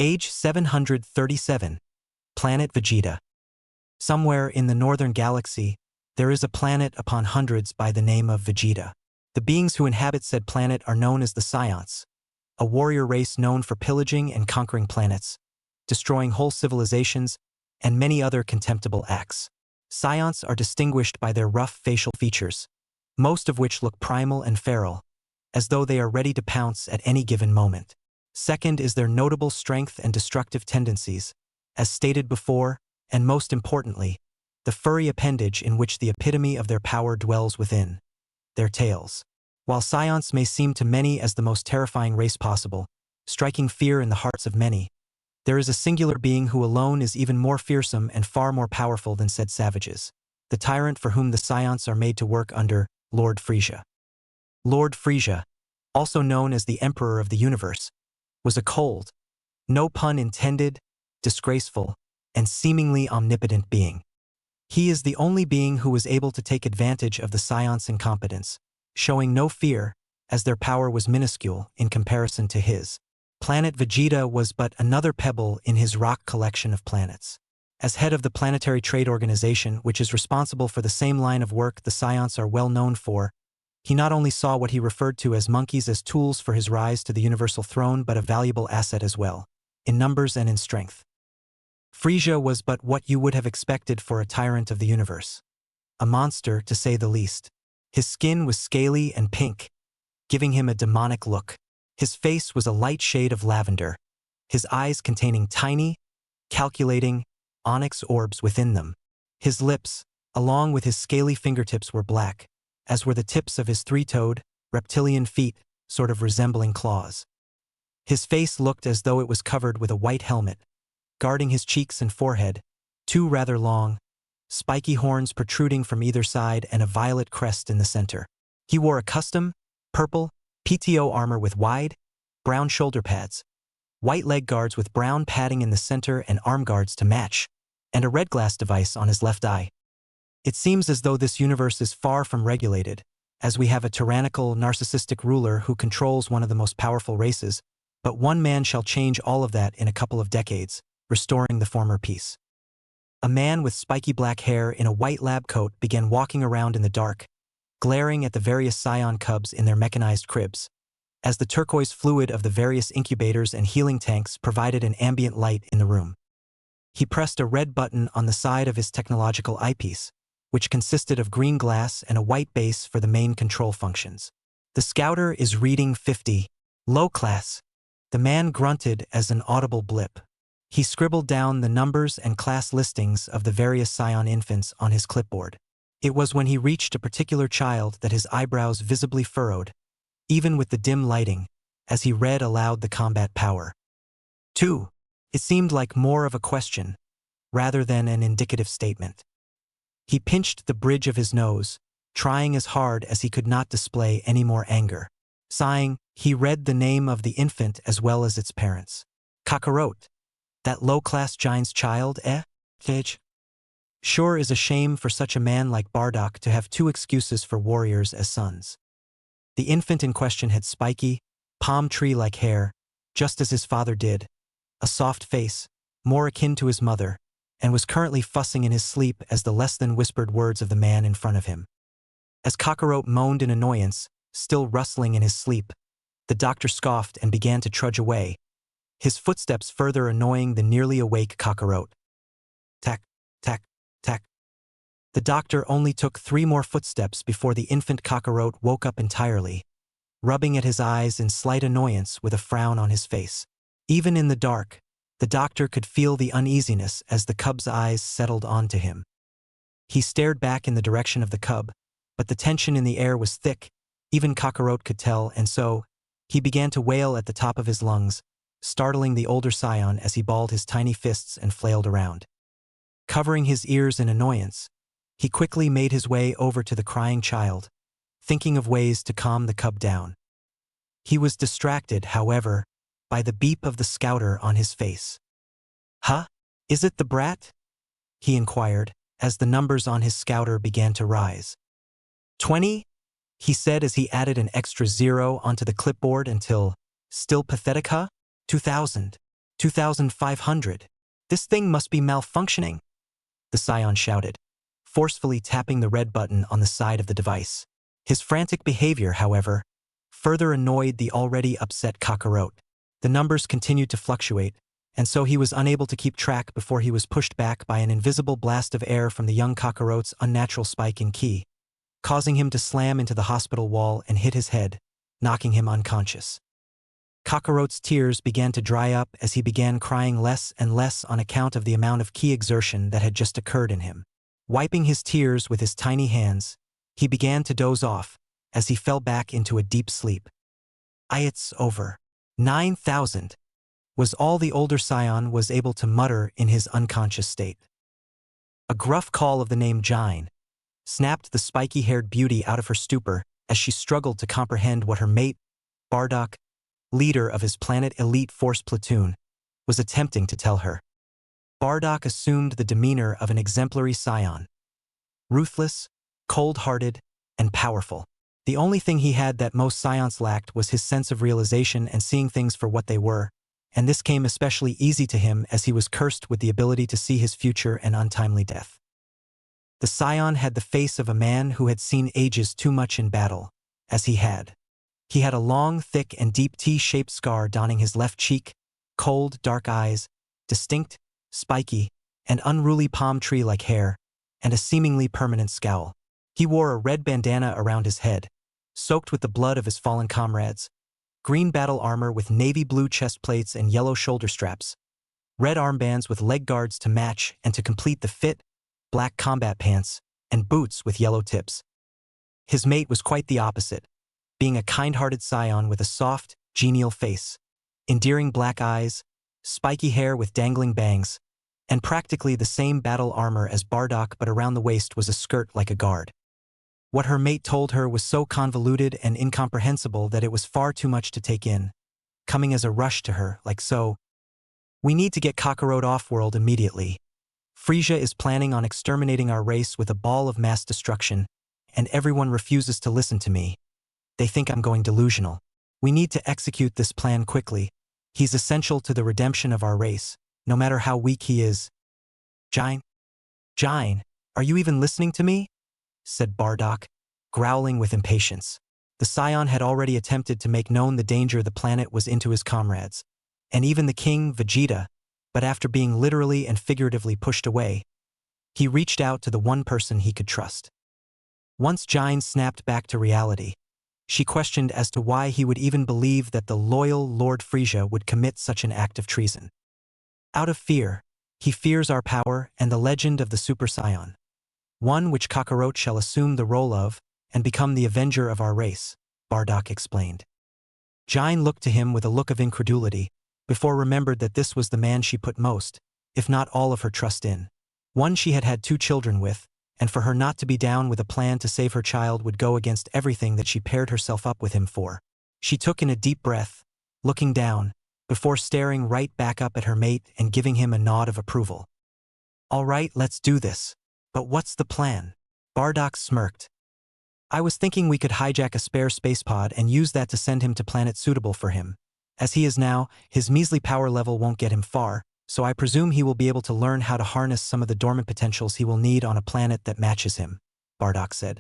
Age 737. Planet Vegeta. Somewhere in the northern galaxy, there is a planet upon hundreds by the name of Vegeta. The beings who inhabit said planet are known as the Scions, a warrior race known for pillaging and conquering planets, destroying whole civilizations, and many other contemptible acts. Scions are distinguished by their rough facial features, most of which look primal and feral, as though they are ready to pounce at any given moment. Second is their notable strength and destructive tendencies, as stated before, and most importantly, the furry appendage in which the epitome of their power dwells within, their tails. While Scions may seem to many as the most terrifying race possible, striking fear in the hearts of many, there is a singular being who alone is even more fearsome and far more powerful than said savages, the tyrant for whom the Scions are made to work under, Lord Frieza. Lord Frieza, also known as the Emperor of the Universe, was a cold, no pun intended, disgraceful, and seemingly omnipotent being. He is the only being who was able to take advantage of the Scions' incompetence, showing no fear, as their power was minuscule in comparison to his. Planet Vegeta was but another pebble in his rock collection of planets. As head of the Planetary Trade Organization, which is responsible for the same line of work the Scions are well known for, he not only saw what he referred to as monkeys as tools for his rise to the universal throne but a valuable asset as well, in numbers and in strength. Frieza was but what you would have expected for a tyrant of the universe. A monster, to say the least. His skin was scaly and pink, giving him a demonic look. His face was a light shade of lavender, his eyes containing tiny, calculating, onyx orbs within them. His lips, along with his scaly fingertips, were black, as were the tips of his three-toed, reptilian feet, sort of resembling claws. His face looked as though it was covered with a white helmet, guarding his cheeks and forehead, two rather long, spiky horns protruding from either side and a violet crest in the center. He wore a custom, purple, PTO armor with wide, brown shoulder pads, white leg guards with brown padding in the center and arm guards to match, and a red glass device on his left eye. It seems as though this universe is far from regulated, as we have a tyrannical, narcissistic ruler who controls one of the most powerful races, but one man shall change all of that in a couple of decades, restoring the former peace. A man with spiky black hair in a white lab coat began walking around in the dark, glaring at the various Scion cubs in their mechanized cribs, as the turquoise fluid of the various incubators and healing tanks provided an ambient light in the room. He pressed a red button on the side of his technological eyepiece, which consisted of green glass and a white base for the main control functions. The scouter is reading 50. Low class. The man grunted as an audible blip. He scribbled down the numbers and class listings of the various Scion infants on his clipboard. It was when he reached a particular child that his eyebrows visibly furrowed, even with the dim lighting, as he read aloud the combat power. 2. It seemed like more of a question, rather than an indicative statement. He pinched the bridge of his nose, trying as hard as he could not display any more anger. Sighing, he read the name of the infant as well as its parents. Kakarot. That low-class giant's child, eh? Fidge. Sure is a shame for such a man like Bardock to have two excuses for warriors as sons. The infant in question had spiky, palm tree-like hair, just as his father did, a soft face, more akin to his mother, and was currently fussing in his sleep as the less-than-whispered words of the man in front of him. As Kakarot moaned in annoyance, still rustling in his sleep, the doctor scoffed and began to trudge away, his footsteps further annoying the nearly awake Kakarot. Tack, tack, tack. The doctor only took 3 more footsteps before the infant Kakarot woke up entirely, rubbing at his eyes in slight annoyance with a frown on his face. Even in the dark, the doctor could feel the uneasiness as the cub's eyes settled onto him. He stared back in the direction of the cub, but the tension in the air was thick, even Kakarot could tell, and so, he began to wail at the top of his lungs, startling the older Scion as he balled his tiny fists and flailed around. Covering his ears in annoyance, he quickly made his way over to the crying child, thinking of ways to calm the cub down. He was distracted, however, by the beep of the scouter on his face. Huh? Is it the brat? He inquired, as the numbers on his scouter began to rise. 20? He said as he added an extra 0 onto the clipboard until, still pathetic, huh? 2000. 2,500. This thing must be malfunctioning, the scion shouted, forcefully tapping the red button on the side of the device. His frantic behavior, however, further annoyed the already upset Kakarot. The numbers continued to fluctuate, and so he was unable to keep track before he was pushed back by an invisible blast of air from the young Kakarot's unnatural spike in ki, causing him to slam into the hospital wall and hit his head, knocking him unconscious. Kakarot's tears began to dry up as he began crying less and less on account of the amount of ki exertion that had just occurred in him. Wiping his tears with his tiny hands, he began to doze off as he fell back into a deep sleep. It's over. 9,000 was all the older scion was able to mutter in his unconscious state. A gruff call of the name Jine snapped the spiky-haired beauty out of her stupor as she struggled to comprehend what her mate, Bardock, leader of his Planet Elite Force platoon, was attempting to tell her. Bardock assumed the demeanor of an exemplary scion. Ruthless, cold-hearted, and powerful. The only thing he had that most scions lacked was his sense of realization and seeing things for what they were, and this came especially easy to him as he was cursed with the ability to see his future and untimely death. The scion had the face of a man who had seen ages too much in battle, as he had. He had a long, thick, and deep T-shaped scar donning his left cheek, cold, dark eyes, distinct, spiky, and unruly palm tree-like hair, and a seemingly permanent scowl. He wore a red bandana around his head, soaked with the blood of his fallen comrades, green battle armor with navy blue chest plates and yellow shoulder straps, red armbands with leg guards to match and to complete the fit, black combat pants, and boots with yellow tips. His mate was quite the opposite, being a kind-hearted scion with a soft, genial face, endearing black eyes, spiky hair with dangling bangs, and practically the same battle armor as Bardock, but around the waist was a skirt like a guard. What her mate told her was so convoluted and incomprehensible that it was far too much to take in, coming as a rush to her, like so. We need to get Kakarot off-world immediately. Frisia is planning on exterminating our race with a ball of mass destruction, and everyone refuses to listen to me. They think I'm going delusional. We need to execute this plan quickly. He's essential to the redemption of our race, no matter how weak he is. Jine? Jine, are you even listening to me? Said Bardock, growling with impatience. The scion had already attempted to make known the danger the planet was in to his comrades, and even the king, Vegeta, but after being literally and figuratively pushed away, he reached out to the one person he could trust. Once Jine snapped back to reality, she questioned as to why he would even believe that the loyal Lord Frisia would commit such an act of treason. Out of fear, he fears our power and the legend of the Super Scion, one which Kakarot shall assume the role of and become the avenger of our race, Bardock explained. Jine looked to him with a look of incredulity, before remembered that this was the man she put most, if not all of her trust in. One she had had 2 children with, and for her not to be down with a plan to save her child would go against everything that she paired herself up with him for. She took in a deep breath, looking down, before staring right back up at her mate and giving him a nod of approval. All right, let's do this. But what's the plan? Bardock smirked. I was thinking we could hijack a spare spacepod and use that to send him to planets suitable for him. As he is now, his measly power level won't get him far, so I presume he will be able to learn how to harness some of the dormant potentials he will need on a planet that matches him, Bardock said.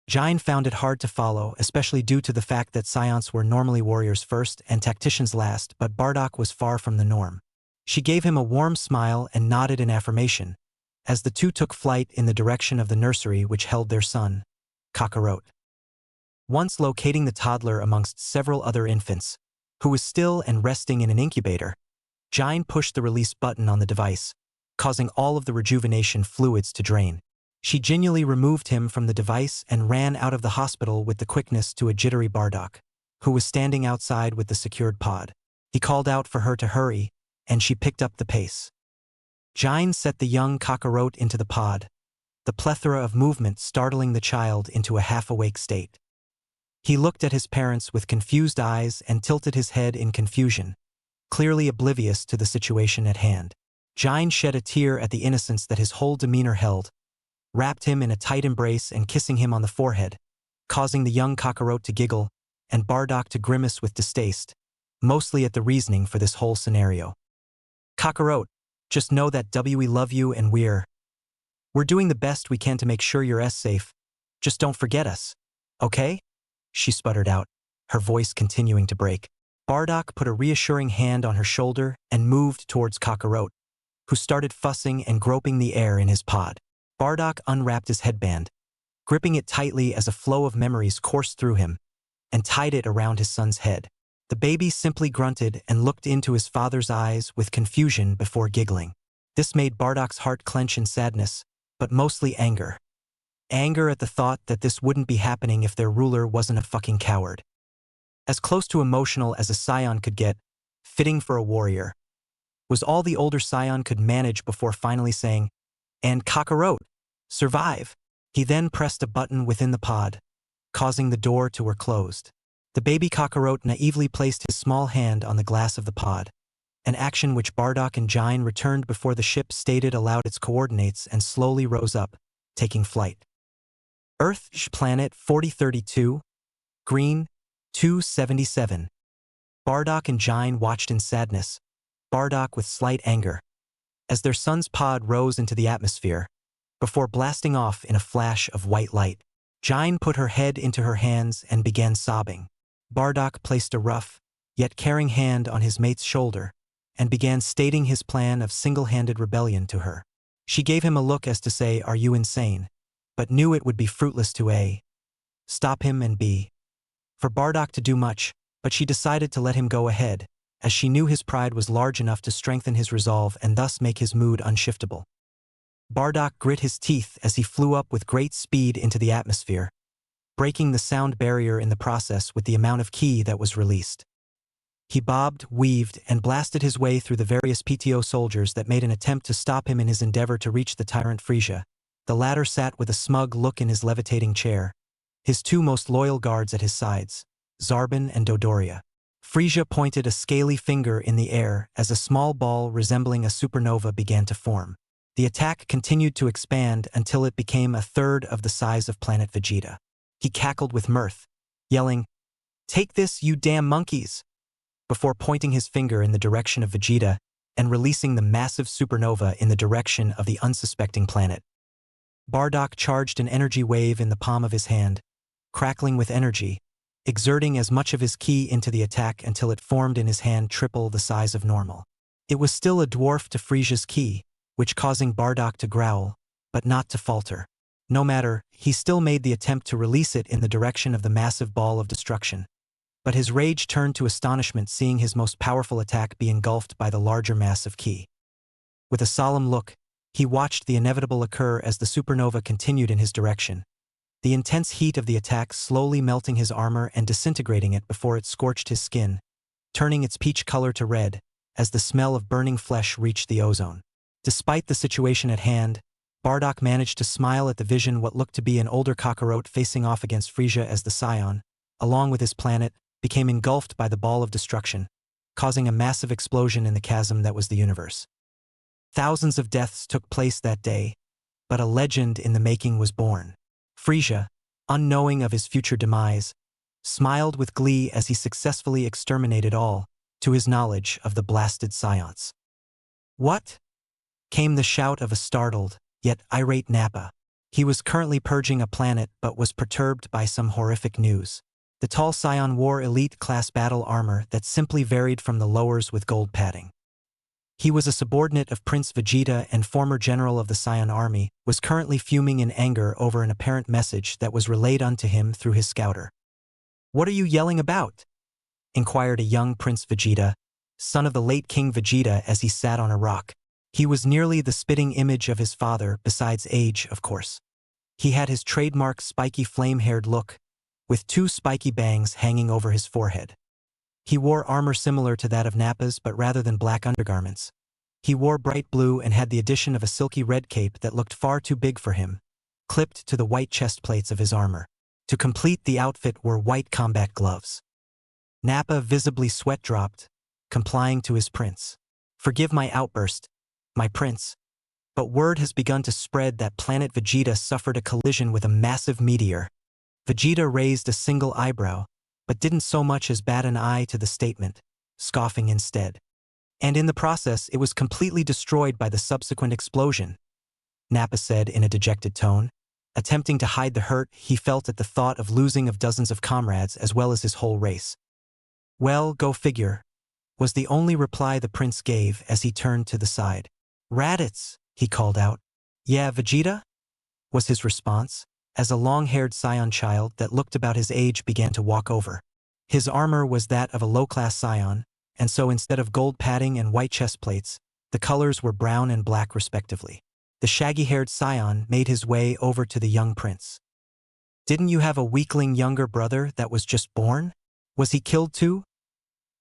Jine found it hard to follow, especially due to the fact that scions were normally warriors first and tacticians last, but Bardock was far from the norm. She gave him a warm smile and nodded in affirmation, as the two took flight in the direction of the nursery which held their son, Kakarot. Once locating the toddler amongst several other infants, who was still and resting in an incubator, Jine pushed the release button on the device, causing all of the rejuvenation fluids to drain. She gingerly removed him from the device and ran out of the hospital with the quickness to a jittery Bardock, who was standing outside with the secured pod. He called out for her to hurry, and she picked up the pace. Jine set the young Kakarot into the pod, the plethora of movement startling the child into a half-awake state. He looked at his parents with confused eyes and tilted his head in confusion, clearly oblivious to the situation at hand. Jine shed a tear at the innocence that his whole demeanor held, wrapped him in a tight embrace and kissing him on the forehead, causing the young Kakarot to giggle and Bardock to grimace with distaste, mostly at the reasoning for this whole scenario. Kakarot, just know that we love you and we're doing the best we can to make sure you're safe. Just don't forget us. Okay? She sputtered out, her voice continuing to break. Bardock put a reassuring hand on her shoulder and moved towards Kakarot, who started fussing and groping the air in his pod. Bardock unwrapped his headband, gripping it tightly as a flow of memories coursed through him, and tied it around his son's head. The baby simply grunted and looked into his father's eyes with confusion before giggling. This made Bardock's heart clench in sadness, but mostly anger. Anger at the thought that this wouldn't be happening if their ruler wasn't a fucking coward. As close to emotional as a scion could get, fitting for a warrior, was all the older scion could manage before finally saying, "And Kakarot, survive." He then pressed a button within the pod, causing the door to were closed. The baby Kakarot naively placed his small hand on the glass of the pod, an action which Bardock and Jine returned before the ship stated aloud its coordinates and slowly rose up, taking flight. Earth, Planet 4032, Green, 277. Bardock and Jine watched in sadness, Bardock with slight anger, as their son's pod rose into the atmosphere, before blasting off in a flash of white light. Jine put her head into her hands and began sobbing. Bardock placed a rough, yet caring hand on his mate's shoulder, and began stating his plan of single-handed rebellion to her. She gave him a look as to say, "Are you insane?" but knew it would be fruitless to stop him and for Bardock to do much, but she decided to let him go ahead, as she knew his pride was large enough to strengthen his resolve and thus make his mood unshiftable. Bardock grit his teeth as he flew up with great speed into the atmosphere, breaking the sound barrier in the process with the amount of ki that was released. He bobbed, weaved, and blasted his way through the various PTO soldiers that made an attempt to stop him in his endeavor to reach the tyrant Frisia. The latter sat with a smug look in his levitating chair, his two most loyal guards at his sides, Zarbon and Dodoria. Frisia pointed a scaly finger in the air as a small ball resembling a supernova began to form. The attack continued to expand until it became a third of the size of planet Vegeta. He cackled with mirth, yelling, "Take this, you damn monkeys!" before pointing his finger in the direction of Vegeta and releasing the massive supernova in the direction of the unsuspecting planet. Bardock charged an energy wave in the palm of his hand, crackling with energy, exerting as much of his ki into the attack until it formed in his hand triple the size of normal. It was still a dwarf to Frisia's ki, which causing Bardock to growl, but not to falter. No matter, he still made the attempt to release it in the direction of the massive ball of destruction. But his rage turned to astonishment seeing his most powerful attack be engulfed by the larger mass of ki. With a solemn look, he watched the inevitable occur as the supernova continued in his direction, the intense heat of the attack slowly melting his armor and disintegrating it before it scorched his skin, turning its peach color to red as the smell of burning flesh reached the ozone. Despite the situation at hand, Bardock managed to smile at the vision what looked to be an older Kakarot facing off against Frisia as the scion, along with his planet, became engulfed by the ball of destruction, causing a massive explosion in the chasm that was the universe. Thousands of deaths took place that day, but a legend in the making was born. Frisia, unknowing of his future demise, smiled with glee as he successfully exterminated all, to his knowledge, of the blasted scions. "What?" came the shout of a startled, yet irate Nappa. He was currently purging a planet but was perturbed by some horrific news. The tall scion wore elite-class battle armor that simply varied from the lowers with gold padding. He was a subordinate of Prince Vegeta and former general of the Scion army, was currently fuming in anger over an apparent message that was relayed unto him through his scouter. "What are you yelling about?" inquired a young Prince Vegeta, son of the late King Vegeta, as he sat on a rock. He was nearly the spitting image of his father, besides age, of course. He had his trademark spiky flame-haired look, with two spiky bangs hanging over his forehead. He wore armor similar to that of Nappa's, but rather than black undergarments, he wore bright blue and had the addition of a silky red cape that looked far too big for him, clipped to the white chest plates of his armor. To complete the outfit were white combat gloves. Nappa visibly sweat-dropped, complying to his prince. "Forgive my outburst, my prince, but word has begun to spread that planet Vegeta suffered a collision with a massive meteor." Vegeta raised a single eyebrow, but didn't so much as bat an eye to the statement, scoffing instead. And in the process, it was completely destroyed by the subsequent explosion, Nappa said in a dejected tone, attempting to hide the hurt he felt at the thought of losing of dozens of comrades as well as his whole race. Well, go figure, was the only reply the prince gave as he turned to the side. Raditz, he called out. Yeah, Vegeta? Was his response, as a long-haired scion child that looked about his age began to walk over. His armor was that of a low-class scion, and so instead of gold padding and white chest plates, the colors were brown and black respectively. The shaggy-haired scion made his way over to the young prince. Didn't you have a weakling younger brother that was just born? Was he killed too?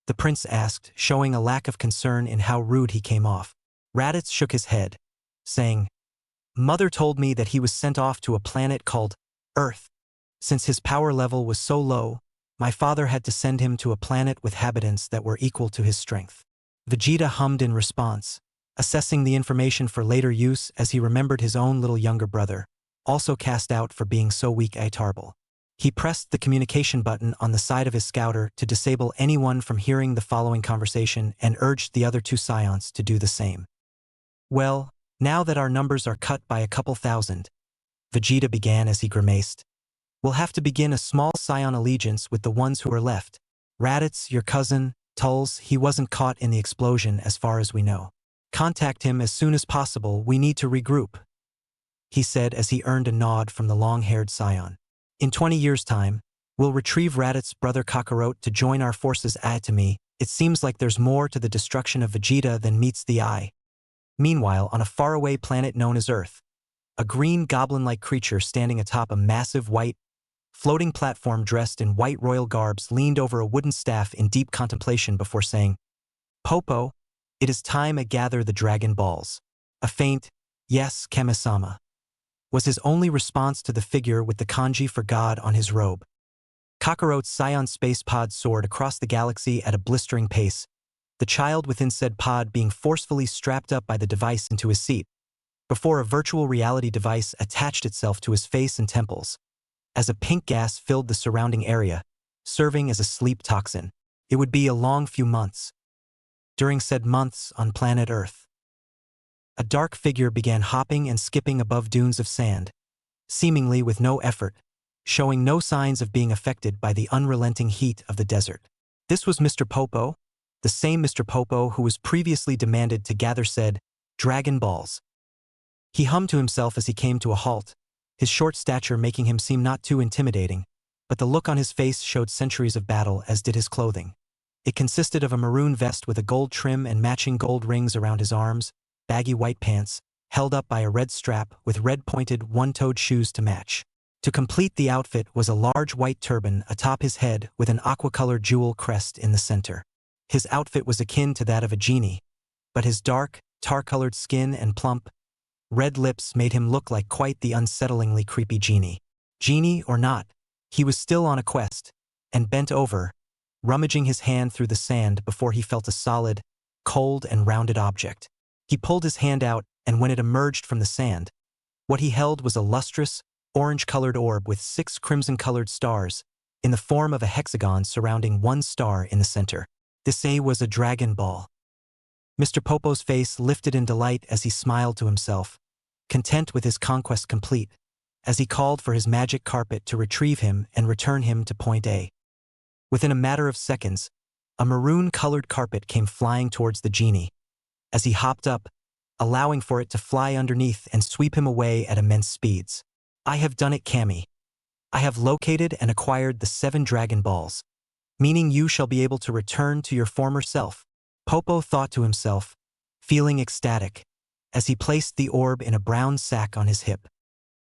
The prince asked, showing a lack of concern in how rude he came off. Raditz shook his head, saying, Mother told me that he was sent off to a planet called Earth. Since his power level was so low, my father had to send him to a planet with habitants that were equal to his strength. Vegeta hummed in response, assessing the information for later use as he remembered his own little younger brother, also cast out for being so weak a tarble. He pressed the communication button on the side of his scouter to disable anyone from hearing the following conversation and urged the other two scions to do the same. Well, now that our numbers are cut by a couple thousand, Vegeta began as he grimaced, we'll have to begin a small scion allegiance with the ones who are left. Raditz, your cousin, Tulls, he wasn't caught in the explosion as far as we know. Contact him as soon as possible, we need to regroup, he said as he earned a nod from the long-haired scion. In 20 years' time, we'll retrieve Raditz's brother Kakarot to join our forces. To me, it seems like there's more to the destruction of Vegeta than meets the eye. Meanwhile, on a faraway planet known as Earth, a green goblin-like creature standing atop a massive white, floating platform dressed in white royal garbs leaned over a wooden staff in deep contemplation before saying, Popo, it is time to gather the Dragon Balls. A faint, yes, Kami-sama, was his only response to the figure with the kanji for God on his robe. Kakarot's Scion space pod soared across the galaxy at a blistering pace, the child within said pod being forcefully strapped up by the device into his seat, before a virtual reality device attached itself to his face and temples, as a pink gas filled the surrounding area, serving as a sleep toxin. It would be a long few months. During said months on planet Earth, a dark figure began hopping and skipping above dunes of sand, seemingly with no effort, showing no signs of being affected by the unrelenting heat of the desert. This was Mr. Popo, the same Mr. Popo who was previously demanded to gather said Dragon Balls. He hummed to himself as he came to a halt, his short stature making him seem not too intimidating, but the look on his face showed centuries of battle, as did his clothing. It consisted of a maroon vest with a gold trim and matching gold rings around his arms, baggy white pants, held up by a red strap with red-pointed one-toed shoes to match. To complete the outfit was a large white turban atop his head with an aqua-colored jewel crest in the center. His outfit was akin to that of a genie, but his dark, tar-colored skin and plump, red lips made him look like quite the unsettlingly creepy genie. Genie or not, he was still on a quest, and bent over, rummaging his hand through the sand before he felt a solid, cold and rounded object. He pulled his hand out, and when it emerged from the sand, what he held was a lustrous, orange-colored orb with 6 crimson-colored stars, in the form of a hexagon surrounding one star in the center. This was a Dragon Ball. Mr. Popo's face lifted in delight as he smiled to himself, content with his conquest complete, as he called for his magic carpet to retrieve him and return him to point A. Within a matter of seconds, a maroon-colored carpet came flying towards the genie, as he hopped up, allowing for it to fly underneath and sweep him away at immense speeds. I have done it, Kami. I have located and acquired the 7 Dragon Balls, meaning you shall be able to return to your former self. Popo thought to himself, feeling ecstatic, as he placed the orb in a brown sack on his hip.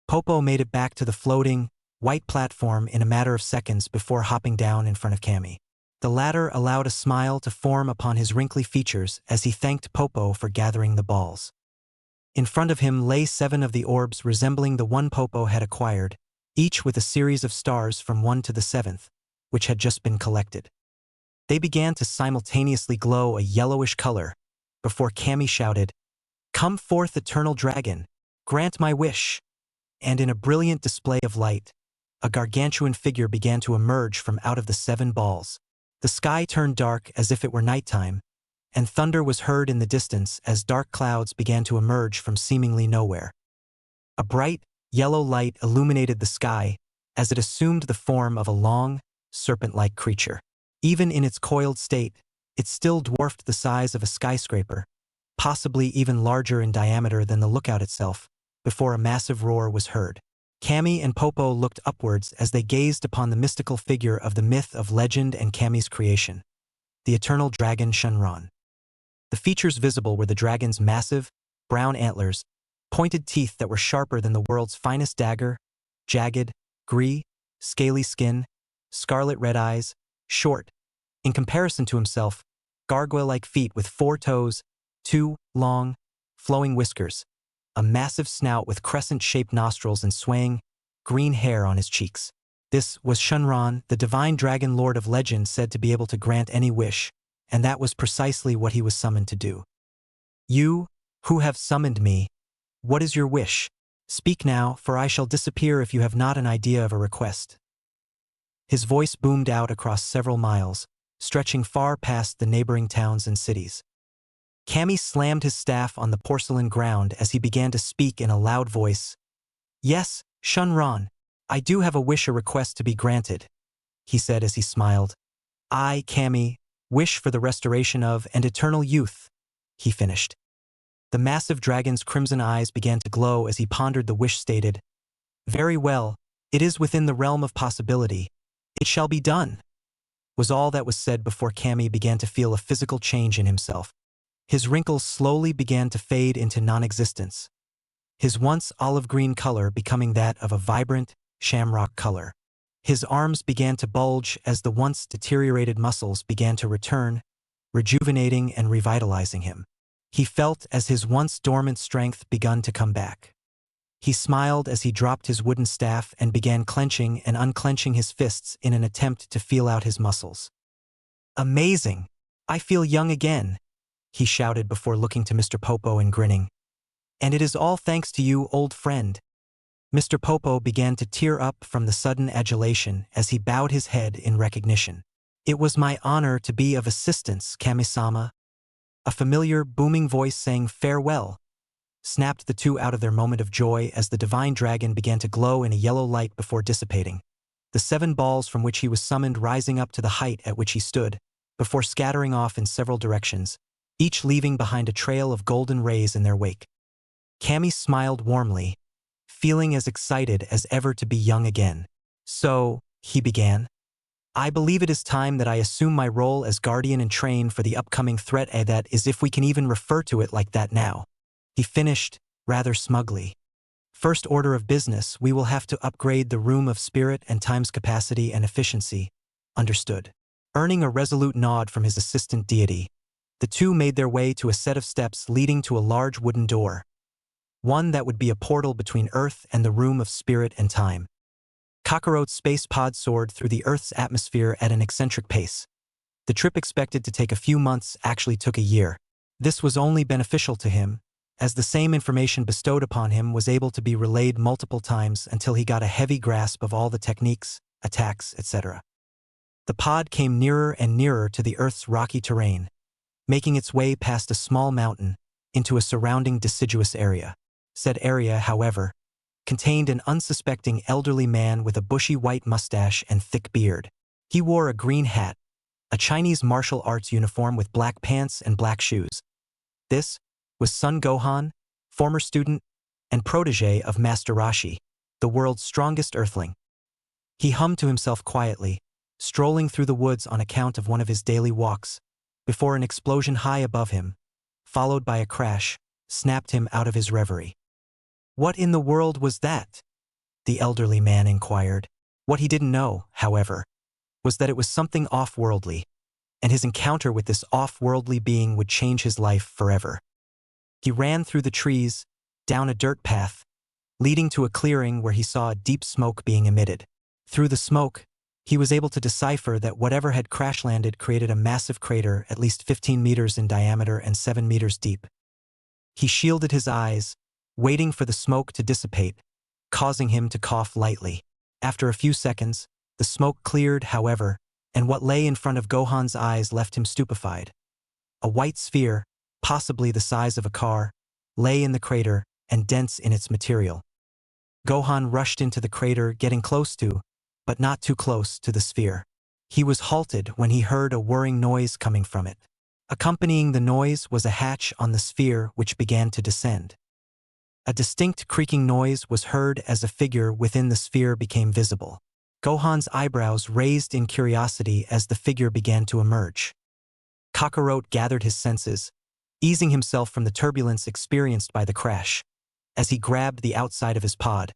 Popo made it back to the floating, white platform in a matter of seconds before hopping down in front of Kami. The latter allowed a smile to form upon his wrinkly features as he thanked Popo for gathering the balls. In front of him lay 7 of the orbs resembling the one Popo had acquired, each with a series of stars from 1 to the 7th, which had just been collected. They began to simultaneously glow a yellowish color, before Kami shouted, "Come forth, eternal dragon, grant my wish!" And in a brilliant display of light, a gargantuan figure began to emerge from out of the 7 balls. The sky turned dark as if it were nighttime, and thunder was heard in the distance as dark clouds began to emerge from seemingly nowhere. A bright, yellow light illuminated the sky as it assumed the form of a long, serpent-like creature. Even in its coiled state, it still dwarfed the size of a skyscraper, possibly even larger in diameter than the lookout itself, before a massive roar was heard. Kami and Popo looked upwards as they gazed upon the mystical figure of the myth of legend and Kami's creation, the eternal dragon Shenron. The features visible were the dragon's massive, brown antlers, pointed teeth that were sharper than the world's finest dagger, jagged, scaly skin, scarlet red eyes, short, in comparison to himself, gargoyle-like feet with 4 toes, 2 long, flowing whiskers, a massive snout with crescent-shaped nostrils and swaying, green hair on his cheeks. This was Shenron, the divine dragon lord of legend said to be able to grant any wish, and that was precisely what he was summoned to do. You, who have summoned me, what is your wish? Speak now, for I shall disappear if you have not an idea of a request. His voice boomed out across several miles, stretching far past the neighboring towns and cities. Kami slammed his staff on the porcelain ground as he began to speak in a loud voice. Yes, Shenron, I do have a wish, a request to be granted, he said as he smiled. I, Kami, wish for the restoration of and eternal youth, he finished. The massive dragon's crimson eyes began to glow as he pondered the wish stated. Very well, it is within the realm of possibility. It shall be done, was all that was said before Kami began to feel a physical change in himself. His wrinkles slowly began to fade into non-existence, his once olive-green color becoming that of a vibrant, shamrock color. His arms began to bulge as the once deteriorated muscles began to return, rejuvenating and revitalizing him. He felt as his once dormant strength begun to come back. He smiled as he dropped his wooden staff and began clenching and unclenching his fists in an attempt to feel out his muscles. Amazing! I feel young again, he shouted before looking to Mr. Popo and grinning. And it is all thanks to you, old friend. Mr. Popo began to tear up from the sudden adulation as he bowed his head in recognition. It was my honor to be of assistance, Kami-sama. A familiar, booming voice saying farewell snapped the two out of their moment of joy as the divine dragon began to glow in a yellow light before dissipating, the 7 balls from which he was summoned rising up to the height at which he stood, before scattering off in several directions, each leaving behind a trail of golden rays in their wake. Kami smiled warmly, feeling as excited as ever to be young again. So, he began, I believe it is time that I assume my role as guardian and train for the upcoming threat, that is, if we can even refer to it like that now. He finished, rather smugly. First order of business, we will have to upgrade the room of spirit and time's capacity and efficiency. Understood. Earning a resolute nod from his assistant deity, the two made their way to a set of steps leading to a large wooden door. One that would be a portal between Earth and the room of spirit and time. Kakarote's space pod soared through the Earth's atmosphere at an eccentric pace. The trip expected to take a few months actually took a year. This was only beneficial to him, as the same information bestowed upon him was able to be relayed multiple times until he got a heavy grasp of all the techniques, attacks, etc. The pod came nearer and nearer to the Earth's rocky terrain, making its way past a small mountain into a surrounding deciduous area. Said area, however, contained an unsuspecting elderly man with a bushy white mustache and thick beard. He wore a green hat, a Chinese martial arts uniform with black pants and black shoes. This was Son Gohan, former student and protege of Master Roshi, the world's strongest earthling. He hummed to himself quietly, strolling through the woods on account of one of his daily walks, before an explosion high above him, followed by a crash, snapped him out of his reverie. What in the world was that? The elderly man inquired. What he didn't know, however, was that it was something off-worldly, and his encounter with this off-worldly being would change his life forever. He ran through the trees, down a dirt path, leading to a clearing where he saw a deep smoke being emitted. Through the smoke, he was able to decipher that whatever had crash-landed created a massive crater at least 15 meters in diameter and 7 meters deep. He shielded his eyes, waiting for the smoke to dissipate, causing him to cough lightly. After a few seconds, the smoke cleared, however, and what lay in front of Gohan's eyes left him stupefied. A white sphere, possibly the size of a car, lay in the crater and dense in its material. Gohan rushed into the crater, getting close to, but not too close to the sphere. He was halted when he heard a whirring noise coming from it. Accompanying the noise was a hatch on the sphere which began to descend. A distinct creaking noise was heard as a figure within the sphere became visible. Gohan's eyebrows raised in curiosity as the figure began to emerge. Kakarot gathered his senses, easing himself from the turbulence experienced by the crash, as he grabbed the outside of his pod,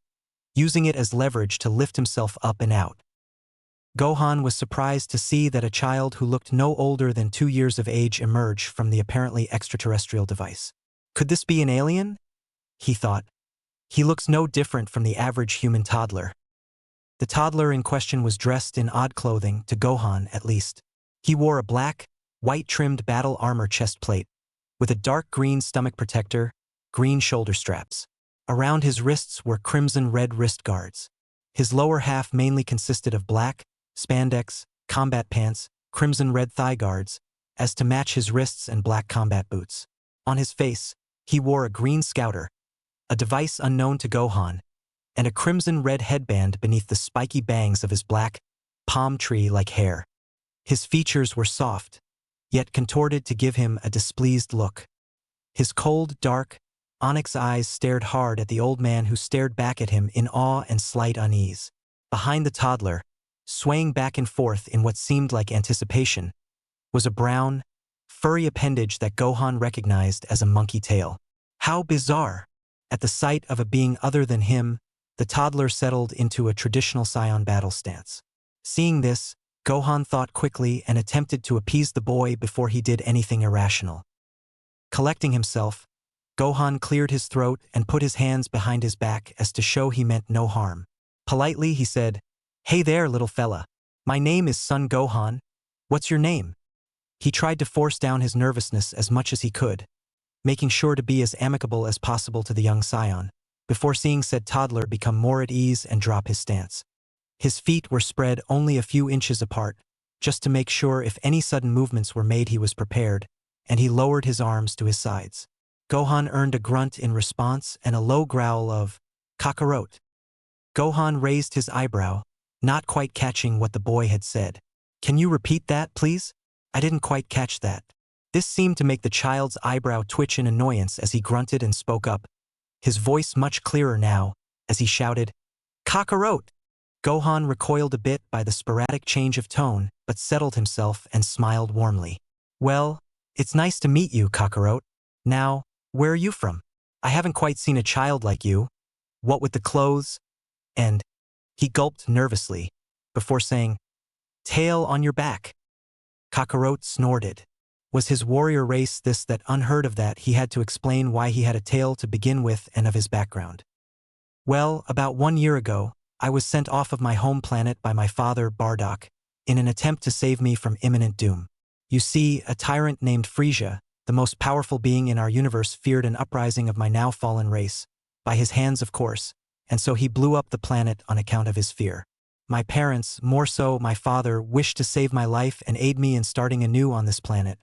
using it as leverage to lift himself up and out. Gohan was surprised to see that a child who looked no older than 2 years of age emerge from the apparently extraterrestrial device. Could this be an alien? He thought. He looks no different from the average human toddler. The toddler in question was dressed in odd clothing, to Gohan at least. He wore a black, white-trimmed battle armor chest plate, with a dark green stomach protector, green shoulder straps. Around his wrists were crimson-red wrist guards. His lower half mainly consisted of black, spandex, combat pants, crimson-red thigh guards, as to match his wrists, and black combat boots. On his face, he wore a green scouter, a device unknown to Gohan, and a crimson-red headband beneath the spiky bangs of his black, palm tree-like hair. His features were soft, yet contorted to give him a displeased look. His cold, dark, onyx eyes stared hard at the old man, who stared back at him in awe and slight unease. Behind the toddler, swaying back and forth in what seemed like anticipation, was a brown, furry appendage that Gohan recognized as a monkey tail. How bizarre! At the sight of a being other than him, the toddler settled into a traditional Saiyan battle stance. Seeing this, Gohan thought quickly and attempted to appease the boy before he did anything irrational. Collecting himself, Gohan cleared his throat and put his hands behind his back as to show he meant no harm. Politely, he said, "Hey there, little fella. My name is Son Gohan. What's your name?" He tried to force down his nervousness as much as he could, making sure to be as amicable as possible to the young Saiyan, before seeing said toddler become more at ease and drop his stance. His feet were spread only a few inches apart, just to make sure if any sudden movements were made he was prepared, and he lowered his arms to his sides. Gohan earned a grunt in response and a low growl of, "Kakarot." Gohan raised his eyebrow, not quite catching what the boy had said. "Can you repeat that, please? I didn't quite catch that." This seemed to make the child's eyebrow twitch in annoyance as he grunted and spoke up, his voice much clearer now, as he shouted, "Kakarot!" Gohan recoiled a bit by the sporadic change of tone, but settled himself and smiled warmly. "Well, it's nice to meet you, Kakarot. Now, where are you from? I haven't quite seen a child like you. What with the clothes, and—" He gulped nervously, before saying, "Tail on your back." Kakarot snorted. Was his warrior race this that unheard of that he had to explain why he had a tail to begin with and of his background? "Well, about 1 year ago, I was sent off of my home planet by my father, Bardock, in an attempt to save me from imminent doom. You see, a tyrant named Frisia, the most powerful being in our universe, feared an uprising of my now fallen race, by his hands of course, and so he blew up the planet on account of his fear. My parents, more so my father, wished to save my life and aid me in starting anew on this planet,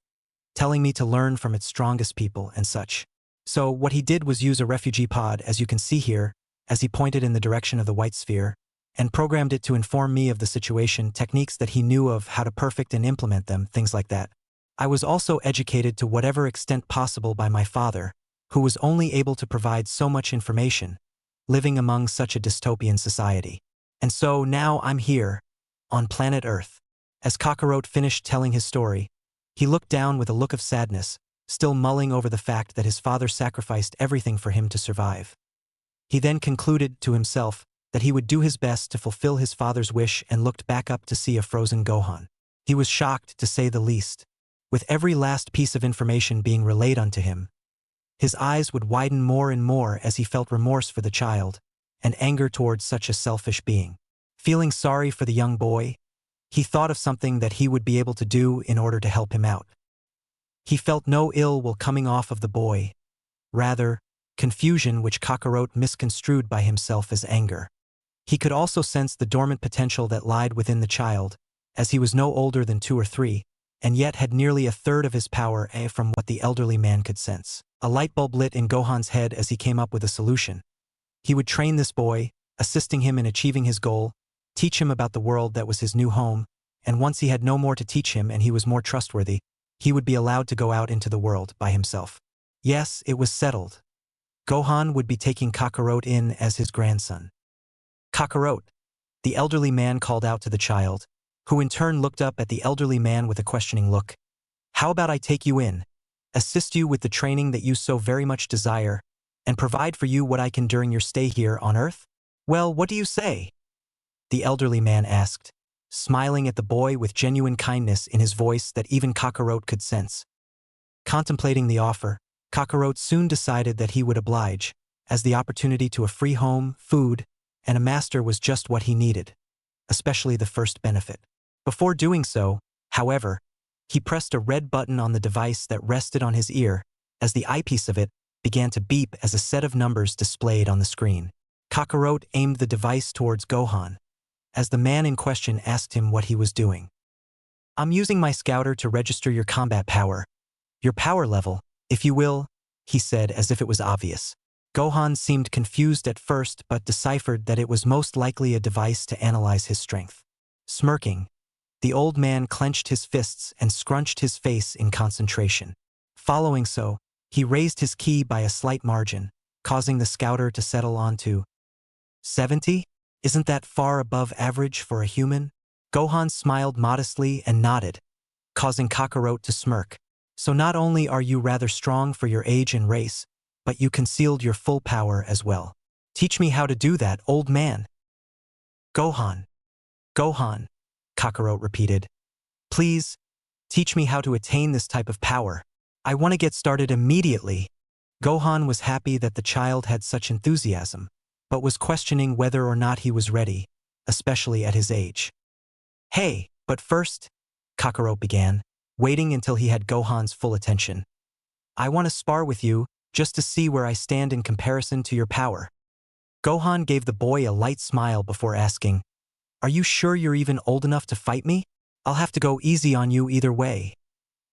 telling me to learn from its strongest people and such. So what he did was use a refugee pod, as you can see here, as he pointed in the direction of the white sphere, and programmed it to inform me of the situation, techniques that he knew of, how to perfect and implement them, things like that. I was also educated to whatever extent possible by my father, who was only able to provide so much information, living among such a dystopian society. And so now I'm here, on planet Earth." As Kakarot finished telling his story, he looked down with a look of sadness, still mulling over the fact that his father sacrificed everything for him to survive. He then concluded to himself that he would do his best to fulfill his father's wish and looked back up to see a frozen Gohan. He was shocked, to say the least. With every last piece of information being relayed unto him, his eyes would widen more and more as he felt remorse for the child, and anger towards such a selfish being. Feeling sorry for the young boy, he thought of something that he would be able to do in order to help him out. He felt no ill will coming off of the boy, rather, confusion which Kakarot misconstrued by himself as anger. He could also sense the dormant potential that lied within the child, as he was no older than 2 or 3, and yet had nearly a third of his power from what the elderly man could sense. A light bulb lit in Gohan's head as he came up with a solution. He would train this boy, assisting him in achieving his goal, teach him about the world that was his new home, and once he had no more to teach him and he was more trustworthy, he would be allowed to go out into the world by himself. Yes, it was settled. Gohan would be taking Kakarot in as his grandson. Kakarot, the elderly man called out to the child, who in turn looked up at the elderly man with a questioning look. How about I take you in, assist you with the training that you so very much desire, and provide for you what I can during your stay here on Earth? Well, what do you say? The elderly man asked, smiling at the boy with genuine kindness in his voice that even Kakarot could sense. Contemplating the offer, Kakarot soon decided that he would oblige, as the opportunity to a free home, food, and a master was just what he needed, especially the first benefit. Before doing so, however, he pressed a red button on the device that rested on his ear, as the eyepiece of it began to beep as a set of numbers displayed on the screen. Kakarot aimed the device towards Gohan, as the man in question asked him what he was doing. I'm using my scouter to register your combat power. Your power level, if you will, he said as if it was obvious. Gohan seemed confused at first but deciphered that it was most likely a device to analyze his strength. Smirking, the old man clenched his fists and scrunched his face in concentration. Following so, he raised his ki by a slight margin, causing the scouter to settle onto 70? Isn't that far above average for a human? Gohan smiled modestly and nodded, causing Kakarot to smirk. So not only are you rather strong for your age and race, but you concealed your full power as well. Teach me how to do that, old man. Gohan. Gohan, Kakarot repeated. Please, teach me how to attain this type of power. I want to get started immediately. Gohan was happy that the child had such enthusiasm, but was questioning whether or not he was ready, especially at his age. Hey, but first, Kakarot began, waiting until he had Gohan's full attention. I want to spar with you, just to see where I stand in comparison to your power. Gohan gave the boy a light smile before asking, Are you sure you're even old enough to fight me? I'll have to go easy on you either way,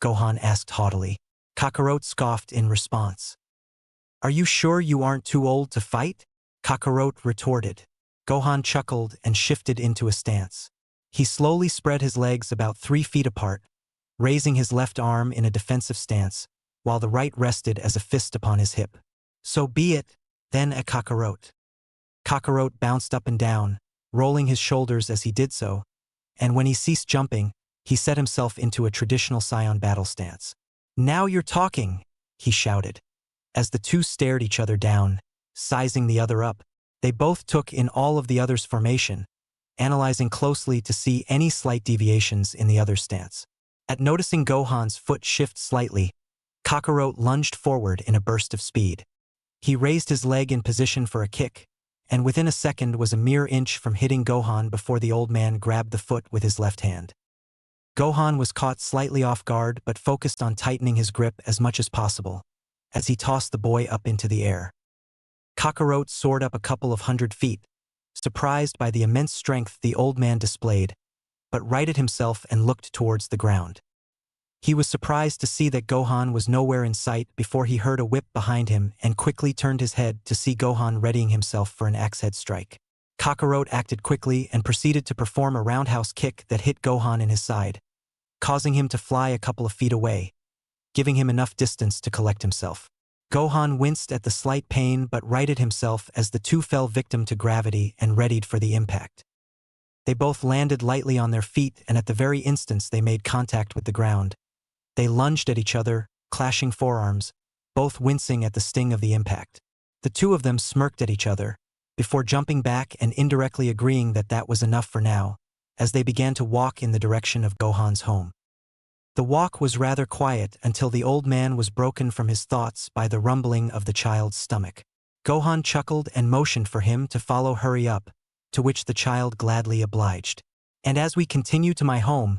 Gohan asked haughtily. Kakarot scoffed in response. Are you sure you aren't too old to fight? Kakarot retorted. Gohan chuckled and shifted into a stance. He slowly spread his legs about 3 feet apart, raising his left arm in a defensive stance, while the right rested as a fist upon his hip. So be it, then at Kakarot. Kakarot bounced up and down, rolling his shoulders as he did so, and when he ceased jumping, he set himself into a traditional Saiyan battle stance. Now you're talking, he shouted. As the two stared each other down, sizing the other up, they both took in all of the other's formation, analyzing closely to see any slight deviations in the other's stance. At noticing Gohan's foot shift slightly, Kakarot lunged forward in a burst of speed. He raised his leg in position for a kick, and within a second was a mere inch from hitting Gohan before the old man grabbed the foot with his left hand. Gohan was caught slightly off guard but focused on tightening his grip as much as possible, as he tossed the boy up into the air. Kakarot soared up a couple of 100 feet, surprised by the immense strength the old man displayed, but righted himself and looked towards the ground. He was surprised to see that Gohan was nowhere in sight before he heard a whip behind him and quickly turned his head to see Gohan readying himself for an axe-head strike. Kakarot acted quickly and proceeded to perform a roundhouse kick that hit Gohan in his side, causing him to fly a couple of feet away, giving him enough distance to collect himself. Gohan winced at the slight pain but righted himself as the two fell victim to gravity and readied for the impact. They both landed lightly on their feet, and at the very instant they made contact with the ground, they lunged at each other, clashing forearms, both wincing at the sting of the impact. The two of them smirked at each other, before jumping back and indirectly agreeing that that was enough for now, as they began to walk in the direction of Gohan's home. The walk was rather quiet until the old man was broken from his thoughts by the rumbling of the child's stomach. Gohan chuckled and motioned for him to follow hurry up, to which the child gladly obliged. And as we continue to my home,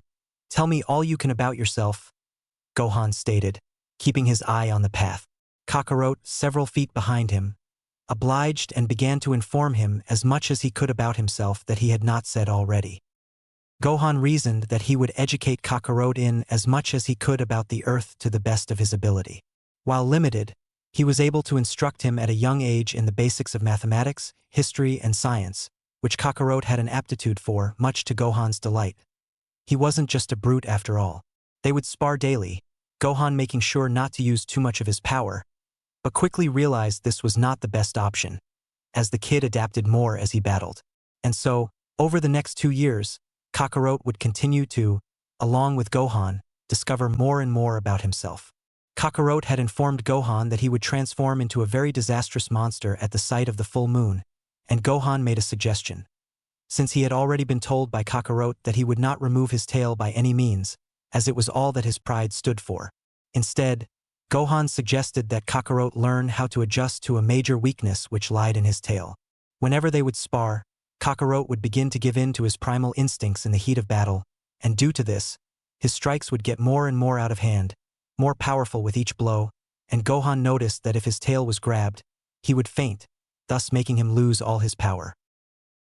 tell me all you can about yourself, Gohan stated, keeping his eye on the path. Kakarot, several feet behind him, obliged and began to inform him as much as he could about himself that he had not said already. Gohan reasoned that he would educate Kakarot in as much as he could about the Earth to the best of his ability. While limited, he was able to instruct him at a young age in the basics of mathematics, history, and science, which Kakarot had an aptitude for, much to Gohan's delight. He wasn't just a brute after all. They would spar daily, Gohan making sure not to use too much of his power, but quickly realized this was not the best option, as the kid adapted more as he battled. And so, over the next 2 years, Kakarot would continue to, along with Gohan, discover more and more about himself. Kakarot had informed Gohan that he would transform into a very disastrous monster at the sight of the full moon, and Gohan made a suggestion. Since he had already been told by Kakarot that he would not remove his tail by any means, as it was all that his pride stood for. Instead, Gohan suggested that Kakarot learn how to adjust to a major weakness which lied in his tail. Whenever they would spar, Kakarot would begin to give in to his primal instincts in the heat of battle, and due to this, his strikes would get more and more out of hand, more powerful with each blow, and Gohan noticed that if his tail was grabbed, he would faint, thus making him lose all his power.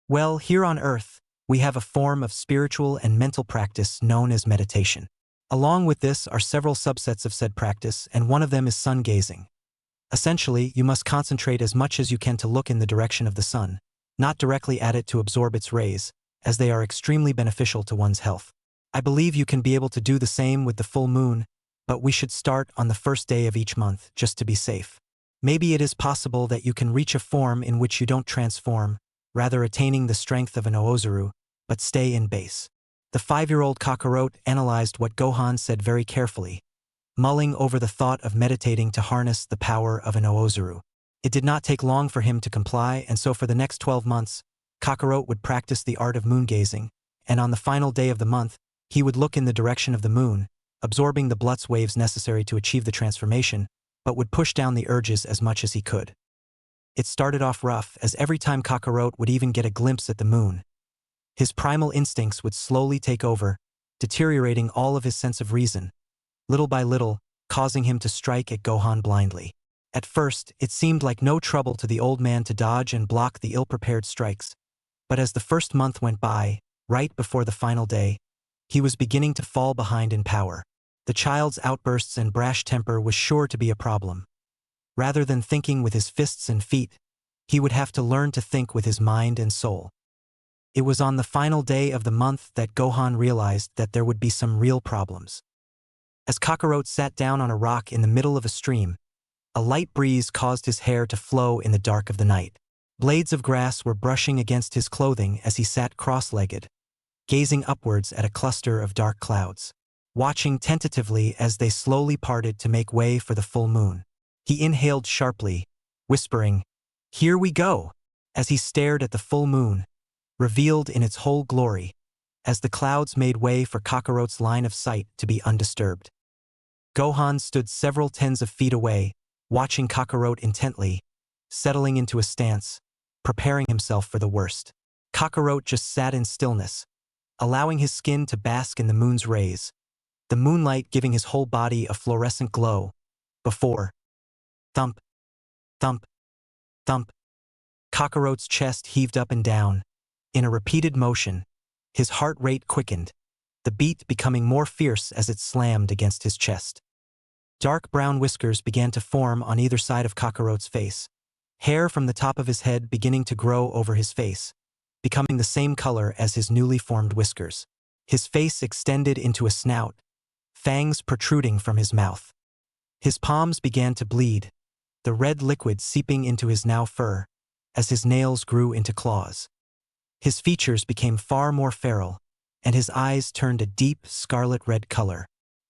Well, here on Earth, we have a form of spiritual and mental practice known as meditation. Along with this are several subsets of said practice, and one of them is sun gazing. Essentially, you must concentrate as much as you can to look in the direction of the sun, not directly at it to absorb its rays, as they are extremely beneficial to one's health. I believe you can be able to do the same with the full moon, but we should start on the first day of each month, just to be safe. Maybe it is possible that you can reach a form in which you don't transform, rather attaining the strength of an Oozuru, but stay in base. The 5-year-old Kakarot analyzed what Gohan said very carefully, mulling over the thought of meditating to harness the power of an Oozuru. It did not take long for him to comply, and so for the next 12 months, Kakarot would practice the art of moon gazing, and on the final day of the month, he would look in the direction of the moon, absorbing the Blutz waves necessary to achieve the transformation, but would push down the urges as much as he could. It started off rough, as every time Kakarot would even get a glimpse at the moon, his primal instincts would slowly take over, deteriorating all of his sense of reason, little by little, causing him to strike at Gohan blindly. At first, it seemed like no trouble to the old man to dodge and block the ill-prepared strikes, but as the first month went by, right before the final day, he was beginning to fall behind in power. The child's outbursts and brash temper was sure to be a problem. Rather than thinking with his fists and feet, he would have to learn to think with his mind and soul. It was on the final day of the month that Gohan realized that there would be some real problems. As Kakarot sat down on a rock in the middle of a stream, a light breeze caused his hair to flow in the dark of the night. Blades of grass were brushing against his clothing as he sat cross-legged, gazing upwards at a cluster of dark clouds, watching tentatively as they slowly parted to make way for the full moon. He inhaled sharply, whispering, "Here we go," as he stared at the full moon, revealed in its whole glory, as the clouds made way for Kakarot's line of sight to be undisturbed. Gohan stood several tens of feet away, watching Kakarot intently, settling into a stance, preparing himself for the worst. Kakarot just sat in stillness, allowing his skin to bask in the moon's rays, the moonlight giving his whole body a fluorescent glow, before thump, thump, thump, Kakarot's chest heaved up and down. In a repeated motion, his heart rate quickened, the beat becoming more fierce as it slammed against his chest. Dark brown whiskers began to form on either side of Kakarot's face, hair from the top of his head beginning to grow over his face, becoming the same color as his newly formed whiskers. His face extended into a snout, fangs protruding from his mouth. His palms began to bleed, the red liquid seeping into his now fur, as his nails grew into claws. His features became far more feral, and his eyes turned a deep scarlet red color.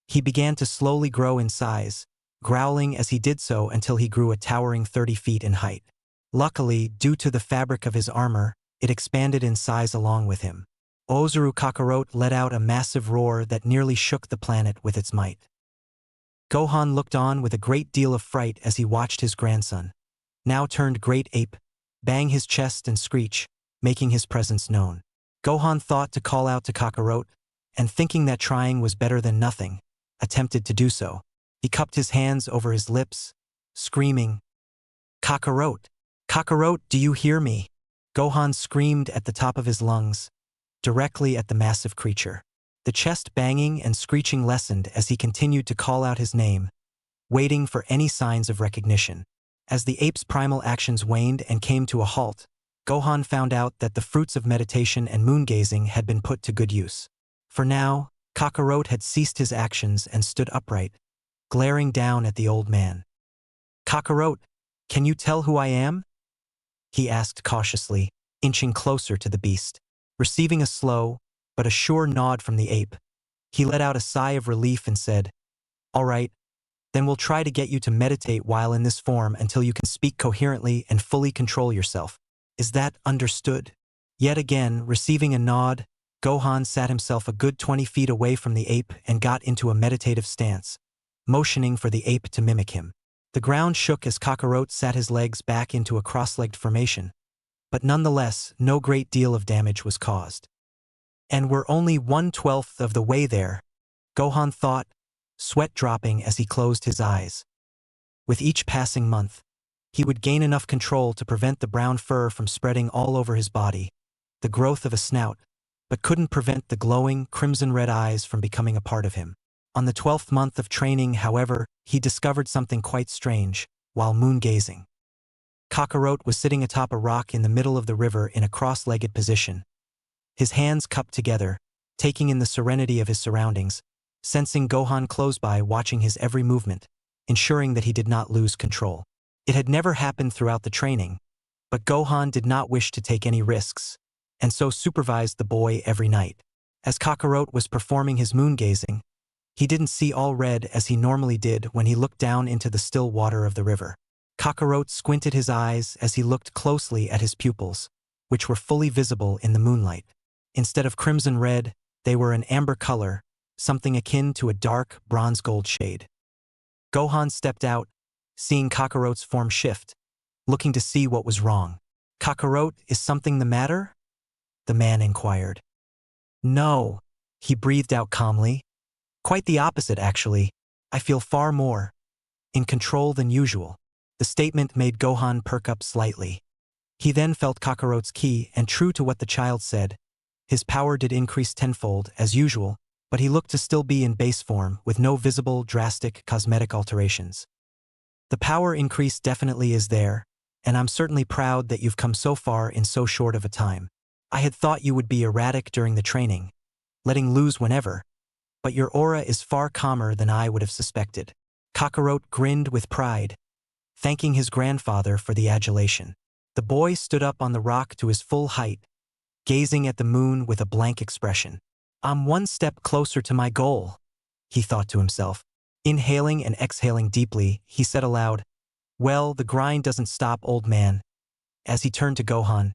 He began to slowly grow in size, growling as he did so until he grew a towering 30 feet in height. Luckily, due to the fabric of his armor, it expanded in size along with him. Oozuru Kakarot let out a massive roar that nearly shook the planet with its might. Gohan looked on with a great deal of fright as he watched his grandson, now turned great ape, bang his chest and screech, making his presence known. Gohan thought to call out to Kakarot, and thinking that trying was better than nothing, attempted to do so. He cupped his hands over his lips, screaming, "Kakarot! Kakarot, do you hear me?" Gohan screamed at the top of his lungs, directly at the massive creature. The chest banging and screeching lessened as he continued to call out his name, waiting for any signs of recognition. As the ape's primal actions waned and came to a halt, Gohan found out that the fruits of meditation and moon-gazing had been put to good use. For now, Kakarot had ceased his actions and stood upright, glaring down at the old man. "Kakarot, can you tell who I am?" he asked cautiously, inching closer to the beast. Receiving a slow, but a sure nod from the ape, he let out a sigh of relief and said, "All right, then we'll try to get you to meditate while in this form until you can speak coherently and fully control yourself. Is that understood?" Yet again, receiving a nod, Gohan sat himself a good 20 feet away from the ape and got into a meditative stance, motioning for the ape to mimic him. The ground shook as Kakarot sat his legs back into a cross-legged formation, but nonetheless, no great deal of damage was caused. And we're only 1/12 of the way there, Gohan thought, sweat dropping as he closed his eyes. With each passing month, he would gain enough control to prevent the brown fur from spreading all over his body, the growth of a snout, but couldn't prevent the glowing, crimson-red eyes from becoming a part of him. On the 12th month of training, however, he discovered something quite strange, while moon-gazing. Kakarot was sitting atop a rock in the middle of the river in a cross-legged position, his hands cupped together, taking in the serenity of his surroundings, sensing Gohan close by watching his every movement, ensuring that he did not lose control. It had never happened throughout the training, but Gohan did not wish to take any risks, and so supervised the boy every night. As Kakarot was performing his moon-gazing, he didn't see all red as he normally did when he looked down into the still water of the river. Kakarot squinted his eyes as he looked closely at his pupils, which were fully visible in the moonlight. Instead of crimson red, they were an amber color, something akin to a dark bronze-gold shade. Gohan stepped out, seeing Kakarot's form shift, looking to see what was wrong. "Kakarot, is something the matter?" the man inquired. "No," he breathed out calmly. "Quite the opposite, actually. I feel far more in control than usual." The statement made Gohan perk up slightly. He then felt Kakarot's ki, and true to what the child said, his power did increase tenfold, as usual, but he looked to still be in base form, with no visible, drastic, cosmetic alterations. "The power increase definitely is there, and I'm certainly proud that you've come so far in so short of a time. I had thought you would be erratic during the training, letting loose whenever, but your aura is far calmer than I would have suspected." Kakarot grinned with pride, thanking his grandfather for the adulation. The boy stood up on the rock to his full height, gazing at the moon with a blank expression. "I'm one step closer to my goal," he thought to himself. Inhaling and exhaling deeply, he said aloud, "Well, the grind doesn't stop, old man." As he turned to Gohan,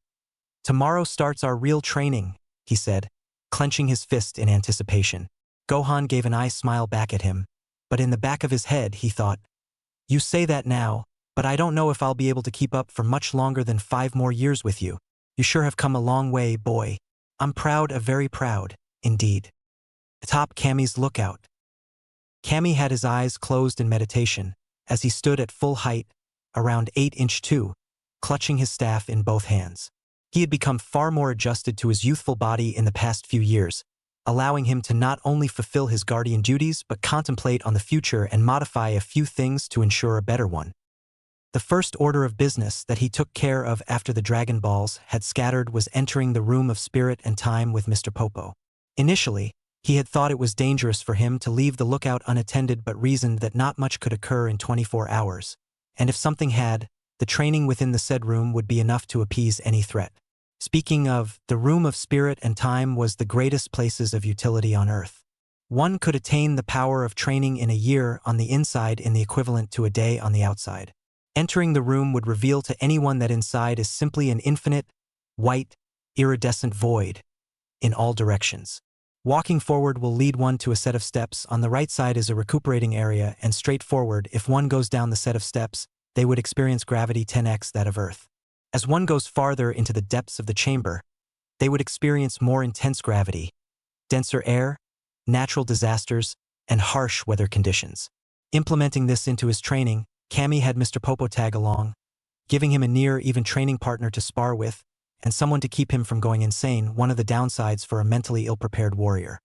"Tomorrow starts our real training," he said, clenching his fist in anticipation. Gohan gave an eye smile back at him, but in the back of his head he thought, "You say that now, but I don't know if I'll be able to keep up for much longer than 5 more years with you. You sure have come a long way, boy. I'm proud, very proud, indeed." Atop Kami's lookout. Kami had his eyes closed in meditation, as he stood at full height, around 8" 2, clutching his staff in both hands. He had become far more adjusted to his youthful body in the past few years, allowing him to not only fulfill his guardian duties but contemplate on the future and modify a few things to ensure a better one. The first order of business that he took care of after the Dragon Balls had scattered was entering the room of spirit and time with Mr. Popo. Initially, he had thought it was dangerous for him to leave the lookout unattended but reasoned that not much could occur in 24 hours, and if something had, the training within the said room would be enough to appease any threat. Speaking of, the room of spirit and time was the greatest places of utility on Earth. One could attain the power of training in a year on the inside in the equivalent to a day on the outside. Entering the room would reveal to anyone that inside is simply an infinite, white, iridescent void in all directions. Walking forward will lead one to a set of steps. On the right side is a recuperating area, and straight forward, if one goes down the set of steps, they would experience gravity 10x that of Earth. As one goes farther into the depths of the chamber, they would experience more intense gravity, denser air, natural disasters, and harsh weather conditions. Implementing this into his training, Kami had Mr. Popo tag along, giving him a near-even training partner to spar with, and someone to keep him from going insane, one of the downsides for a mentally ill-prepared warrior.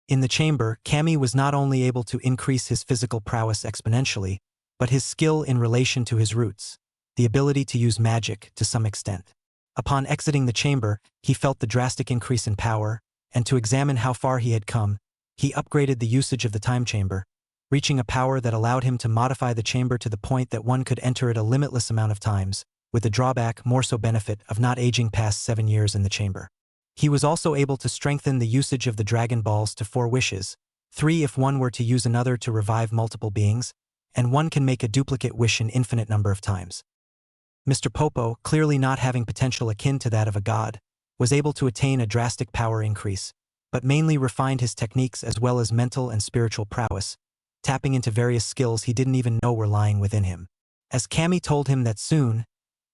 In the chamber, Kami was not only able to increase his physical prowess exponentially, but his skill in relation to his roots, the ability to use magic to some extent. Upon exiting the chamber, he felt the drastic increase in power, and to examine how far he had come, he upgraded the usage of the time chamber, reaching a power that allowed him to modify the chamber to the point that one could enter it a limitless amount of times, with the drawback, more so benefit, of not aging past 7 years in the chamber. He was also able to strengthen the usage of the Dragon Balls to 4 wishes, 3 if one were to use another to revive multiple beings, and one can make a duplicate wish an infinite number of times. Mr. Popo, clearly not having potential akin to that of a god, was able to attain a drastic power increase, but mainly refined his techniques as well as mental and spiritual prowess, tapping into various skills he didn't even know were lying within him. As Kami told him that soon,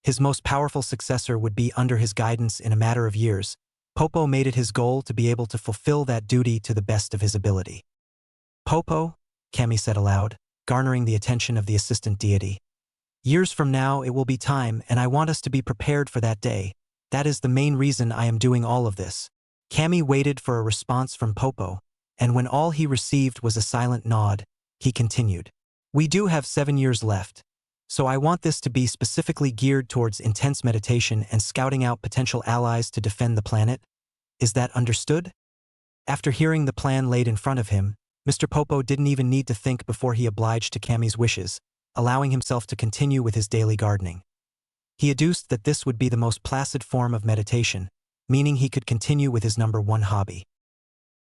his most powerful successor would be under his guidance in a matter of years, Popo made it his goal to be able to fulfill that duty to the best of his ability. "Popo," Kami said aloud, garnering the attention of the assistant deity. "Years from now it will be time, and I want us to be prepared for that day. That is the main reason I am doing all of this." Kami waited for a response from Popo, and when all he received was a silent nod, he continued. "We do have 7 years left, so I want this to be specifically geared towards intense meditation and scouting out potential allies to defend the planet. Is that understood?" After hearing the plan laid in front of him, Mr. Popo didn't even need to think before he obliged to Kami's wishes, allowing himself to continue with his daily gardening. He adduced that this would be the most placid form of meditation, meaning he could continue with his number 1 hobby.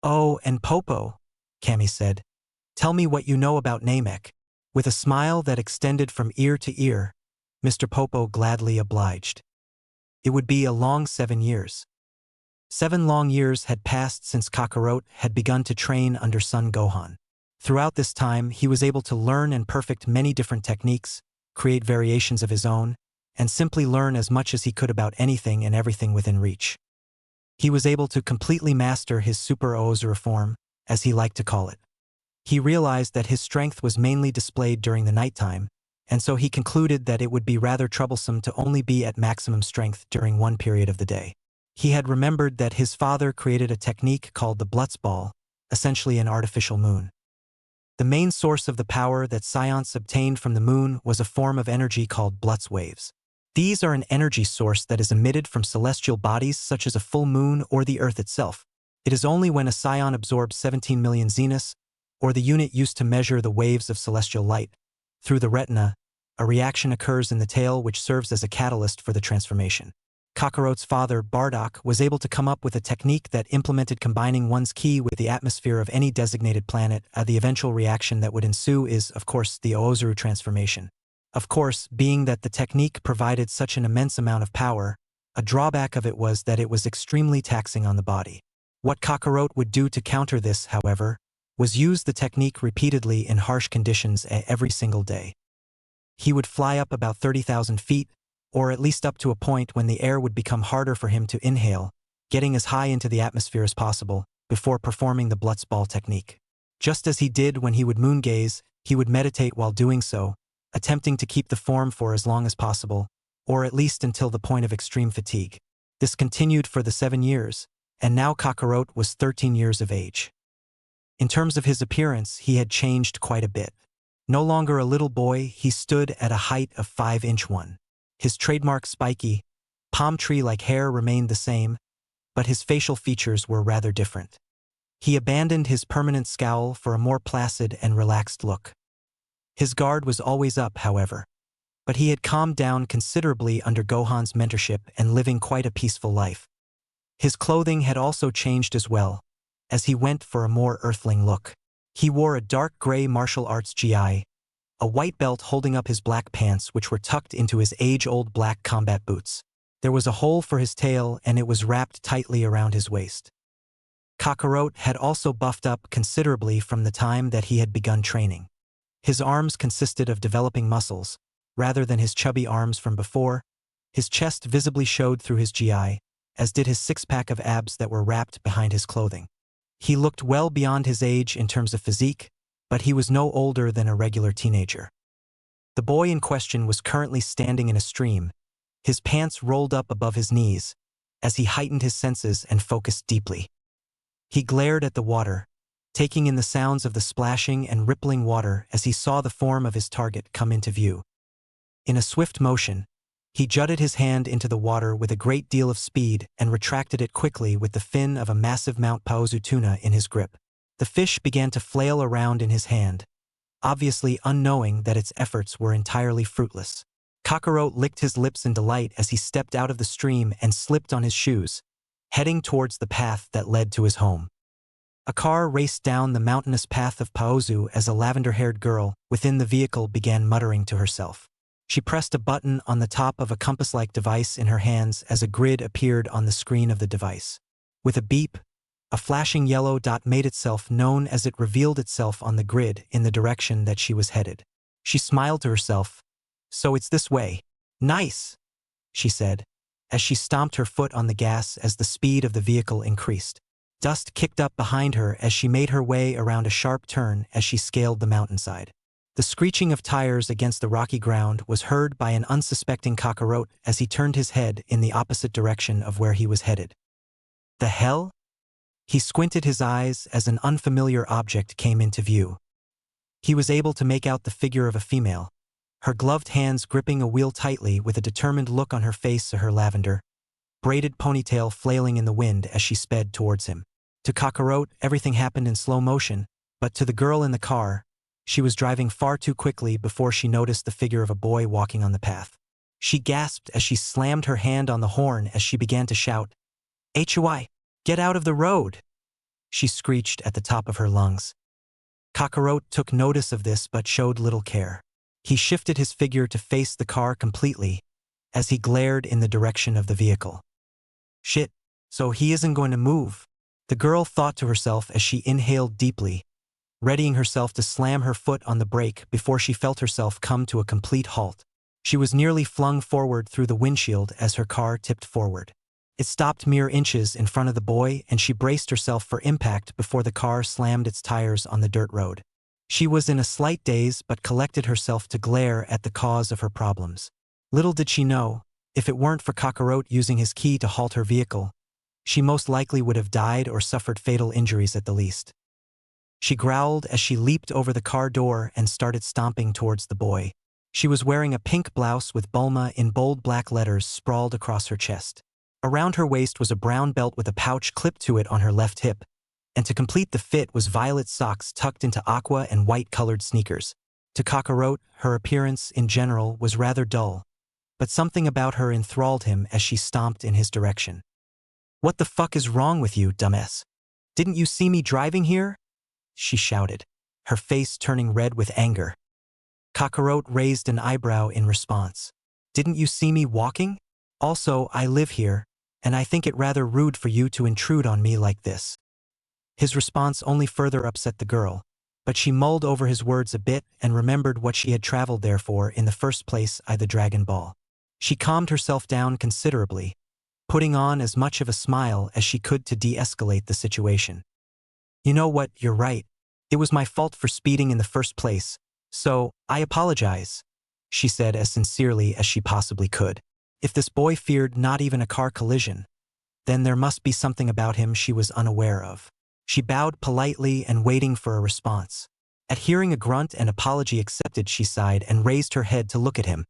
"Oh, and Popo," Kami said, "tell me what you know about Namek." With a smile that extended from ear to ear, Mr. Popo gladly obliged. It would be a long 7 years. 7 long years had passed since Kakarot had begun to train under Son Gohan. Throughout this time, he was able to learn and perfect many different techniques, create variations of his own, and simply learn as much as he could about anything and everything within reach. He was able to completely master his Super Oozuru form, as he liked to call it. He realized that his strength was mainly displayed during the nighttime, and so he concluded that it would be rather troublesome to only be at maximum strength during one period of the day. He had remembered that his father created a technique called the Blitzball, essentially an artificial moon. The main source of the power that Science obtained from the moon was a form of energy called Blutz waves. These are an energy source that is emitted from celestial bodies such as a full moon or the Earth itself. It is only when a scion absorbs 17 million zeniths, or the unit used to measure the waves of celestial light, through the retina, a reaction occurs in the tail which serves as a catalyst for the transformation. Kakarot's father, Bardock, was able to come up with a technique that implemented combining one's ki with the atmosphere of any designated planet. The eventual reaction that would ensue is, of course, the Oozuru transformation. Of course, being that the technique provided such an immense amount of power, a drawback of it was that it was extremely taxing on the body. What Kakarot would do to counter this, however, was use the technique repeatedly in harsh conditions every single day. He would fly up about 30,000 feet, or at least up to a point when the air would become harder for him to inhale, getting as high into the atmosphere as possible, before performing the Blitzball technique. Just as he did when he would moon gaze, he would meditate while doing so, attempting to keep the form for as long as possible, or at least until the point of extreme fatigue. This continued for the 7 years, and now Kakarot was 13 years of age. In terms of his appearance, he had changed quite a bit. No longer a little boy, he stood at a height of 5'1". His trademark spiky, palm tree-like hair remained the same, but his facial features were rather different. He abandoned his permanent scowl for a more placid and relaxed look. His guard was always up, however, but he had calmed down considerably under Gohan's mentorship and living quite a peaceful life. His clothing had also changed as well, as he went for a more earthling look. He wore a dark gray martial arts gi, a white belt holding up his black pants which were tucked into his age-old black combat boots. There was a hole for his tail and it was wrapped tightly around his waist. Kakarot had also buffed up considerably from the time that he had begun training. His arms consisted of developing muscles, rather than his chubby arms from before. His chest visibly showed through his gi, as did his six-pack of abs that were wrapped behind his clothing. He looked well beyond his age in terms of physique, but he was no older than a regular teenager. The boy in question was currently standing in a stream, His pants rolled up above his knees, as he heightened his senses and focused deeply. He glared at the water, taking in the sounds of the splashing and rippling water as he saw the form of his target come into view. In a swift motion, he jutted his hand into the water with a great deal of speed and retracted it quickly with the fin of a massive Mount Paozu tuna in his grip. The fish began to flail around in his hand, obviously unknowing that its efforts were entirely fruitless. Kakarot licked his lips in delight as he stepped out of the stream and slipped on his shoes, heading towards the path that led to his home. A car raced down the mountainous path of Paozu as a lavender-haired girl within the vehicle began muttering to herself. She pressed a button on the top of a compass-like device in her hands as a grid appeared on the screen of the device. With a beep, a flashing yellow dot made itself known as it revealed itself on the grid in the direction that she was headed. She smiled to herself. "So it's this way. Nice," she said, as she stomped her foot on the gas as the speed of the vehicle increased. Dust kicked up behind her as she made her way around a sharp turn as she scaled the mountainside. The screeching of tires against the rocky ground was heard by an unsuspecting Kakarot as he turned his head in the opposite direction of where he was headed. The hell? He squinted his eyes as an unfamiliar object came into view. He was able to make out the figure of a female, her gloved hands gripping a wheel tightly with a determined look on her face, her lavender, braided ponytail flailing in the wind as she sped towards him. To Kakarot, everything happened in slow motion, but to the girl in the car, she was driving far too quickly before she noticed the figure of a boy walking on the path. She gasped as she slammed her hand on the horn as she began to shout, "HY, get out of the road!" she screeched at the top of her lungs. Kakarot took notice of this but showed little care. He shifted his figure to face the car completely as he glared in the direction of the vehicle. Shit, so he isn't going to move, the girl thought to herself as she inhaled deeply, readying herself to slam her foot on the brake before she felt herself come to a complete halt. She was nearly flung forward through the windshield as her car tipped forward. It stopped mere inches in front of the boy and she braced herself for impact before the car slammed its tires on the dirt road. She was in a slight daze but collected herself to glare at the cause of her problems. Little did she know, if it weren't for Kakarot using his key to halt her vehicle, she most likely would have died or suffered fatal injuries at the least. She growled as she leaped over the car door and started stomping towards the boy. She was wearing a pink blouse with Bulma in bold black letters sprawled across her chest. Around her waist was a brown belt with a pouch clipped to it on her left hip, and to complete the fit was violet socks tucked into aqua and white-colored sneakers. To Kakarot, her appearance in general was rather dull, but something about her enthralled him as she stomped in his direction. "What the fuck is wrong with you, dumbass? Didn't you see me driving here?" she shouted, her face turning red with anger. Kakarot raised an eyebrow in response. "Didn't you see me walking? Also, I live here, and I think it rather rude for you to intrude on me like this." His response only further upset the girl, but she mulled over his words a bit and remembered what she had traveled there for in the first place, the Dragon Ball. She calmed herself down considerably, putting on as much of a smile as she could to de-escalate the situation. "You know what, you're right. It was my fault for speeding in the first place, so I apologize," she said as sincerely as she possibly could. If this boy feared not even a car collision, then there must be something about him she was unaware of. She bowed politely and waiting for a response. At hearing a grunt and apology accepted, she sighed and raised her head to look at him,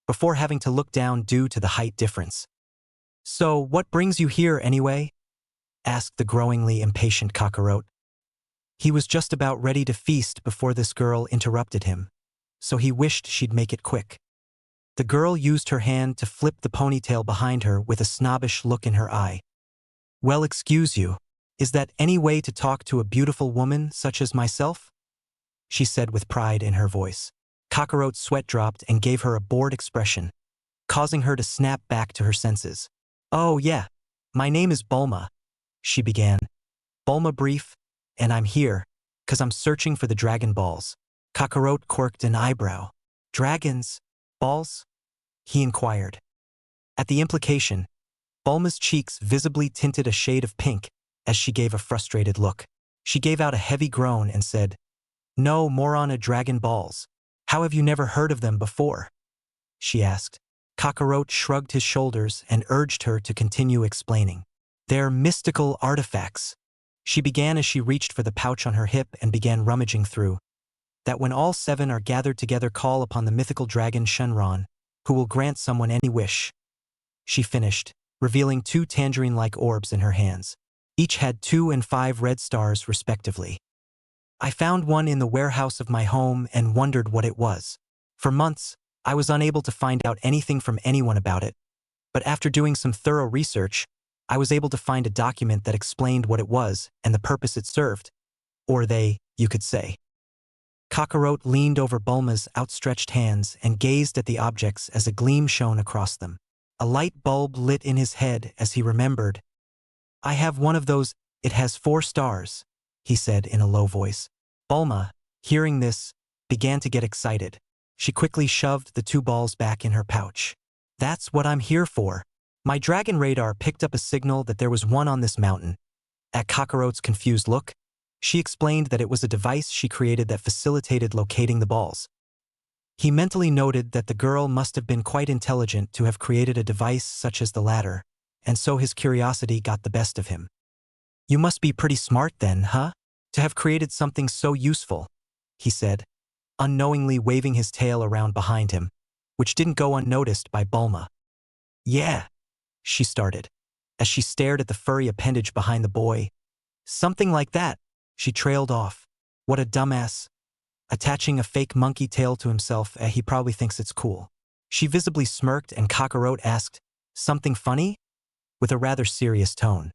before having to look down due to the height difference. "So, what brings you here anyway?" asked the growingly impatient Kakarot. He was just about ready to feast before this girl interrupted him, so he wished she'd make it quick. The girl used her hand to flip the ponytail behind her with a snobbish look in her eye. "Well, excuse you. Is that any way to talk to a beautiful woman such as myself?" she said with pride in her voice. Kakarot's sweat dropped and gave her a bored expression, causing her to snap back to her senses. "Oh yeah, my name is Bulma," she began. "Bulma Brief, and I'm here, 'cause I'm searching for the Dragon Balls." Kakarot quirked an eyebrow. "Dragons? Balls?" he inquired. At the implication, Bulma's cheeks visibly tinted a shade of pink as she gave a frustrated look. She gave out a heavy groan and said, "No, more on a Dragon Balls. How have you never heard of them before?" she asked. Kakarot shrugged his shoulders and urged her to continue explaining. They're mystical artifacts. She began as she reached for the pouch on her hip and began rummaging through. That when all 7 are gathered together, call upon the mythical dragon Shenron, who will grant someone any wish. She finished, revealing 2 tangerine-like orbs in her hands. Each had 2 and 5 red stars respectively. I found one in the warehouse of my home and wondered what it was. For months, I was unable to find out anything from anyone about it, but after doing some thorough research, I was able to find a document that explained what it was and the purpose it served. Or they, you could say. Kakarot leaned over Bulma's outstretched hands and gazed at the objects as a gleam shone across them. A light bulb lit in his head as he remembered. I have one of those, it has 4 stars, he said in a low voice. Bulma, hearing this, began to get excited. She quickly shoved the 2 balls back in her pouch. That's what I'm here for. My dragon radar picked up a signal that there was one on this mountain. At Kakarot's confused look, she explained that it was a device she created that facilitated locating the balls. He mentally noted that the girl must have been quite intelligent to have created a device such as the latter, and so his curiosity got the best of him. You must be pretty smart then, huh? To have created something so useful, he said, unknowingly waving his tail around behind him, which didn't go unnoticed by Bulma. Yeah, she started, as she stared at the furry appendage behind the boy. Something like that, she trailed off. What a dumbass. Attaching a fake monkey tail to himself, he probably thinks it's cool. She visibly smirked and Kakarot asked, something funny? With a rather serious tone.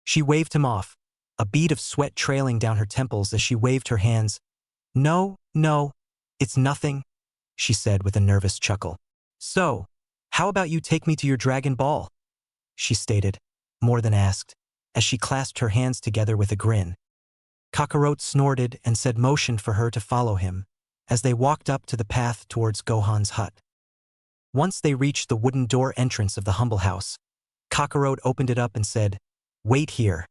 She waved him off, a bead of sweat trailing down her temples as she waved her hands. No, it's nothing, she said with a nervous chuckle. So, how about you take me to your Dragon Ball? She stated, more than asked, as she clasped her hands together with a grin. Kakarot snorted and said motioned for her to follow him, as they walked up to the path towards Gohan's hut. Once they reached the wooden door entrance of the humble house, Kakarot opened it up and said, "Wait here,"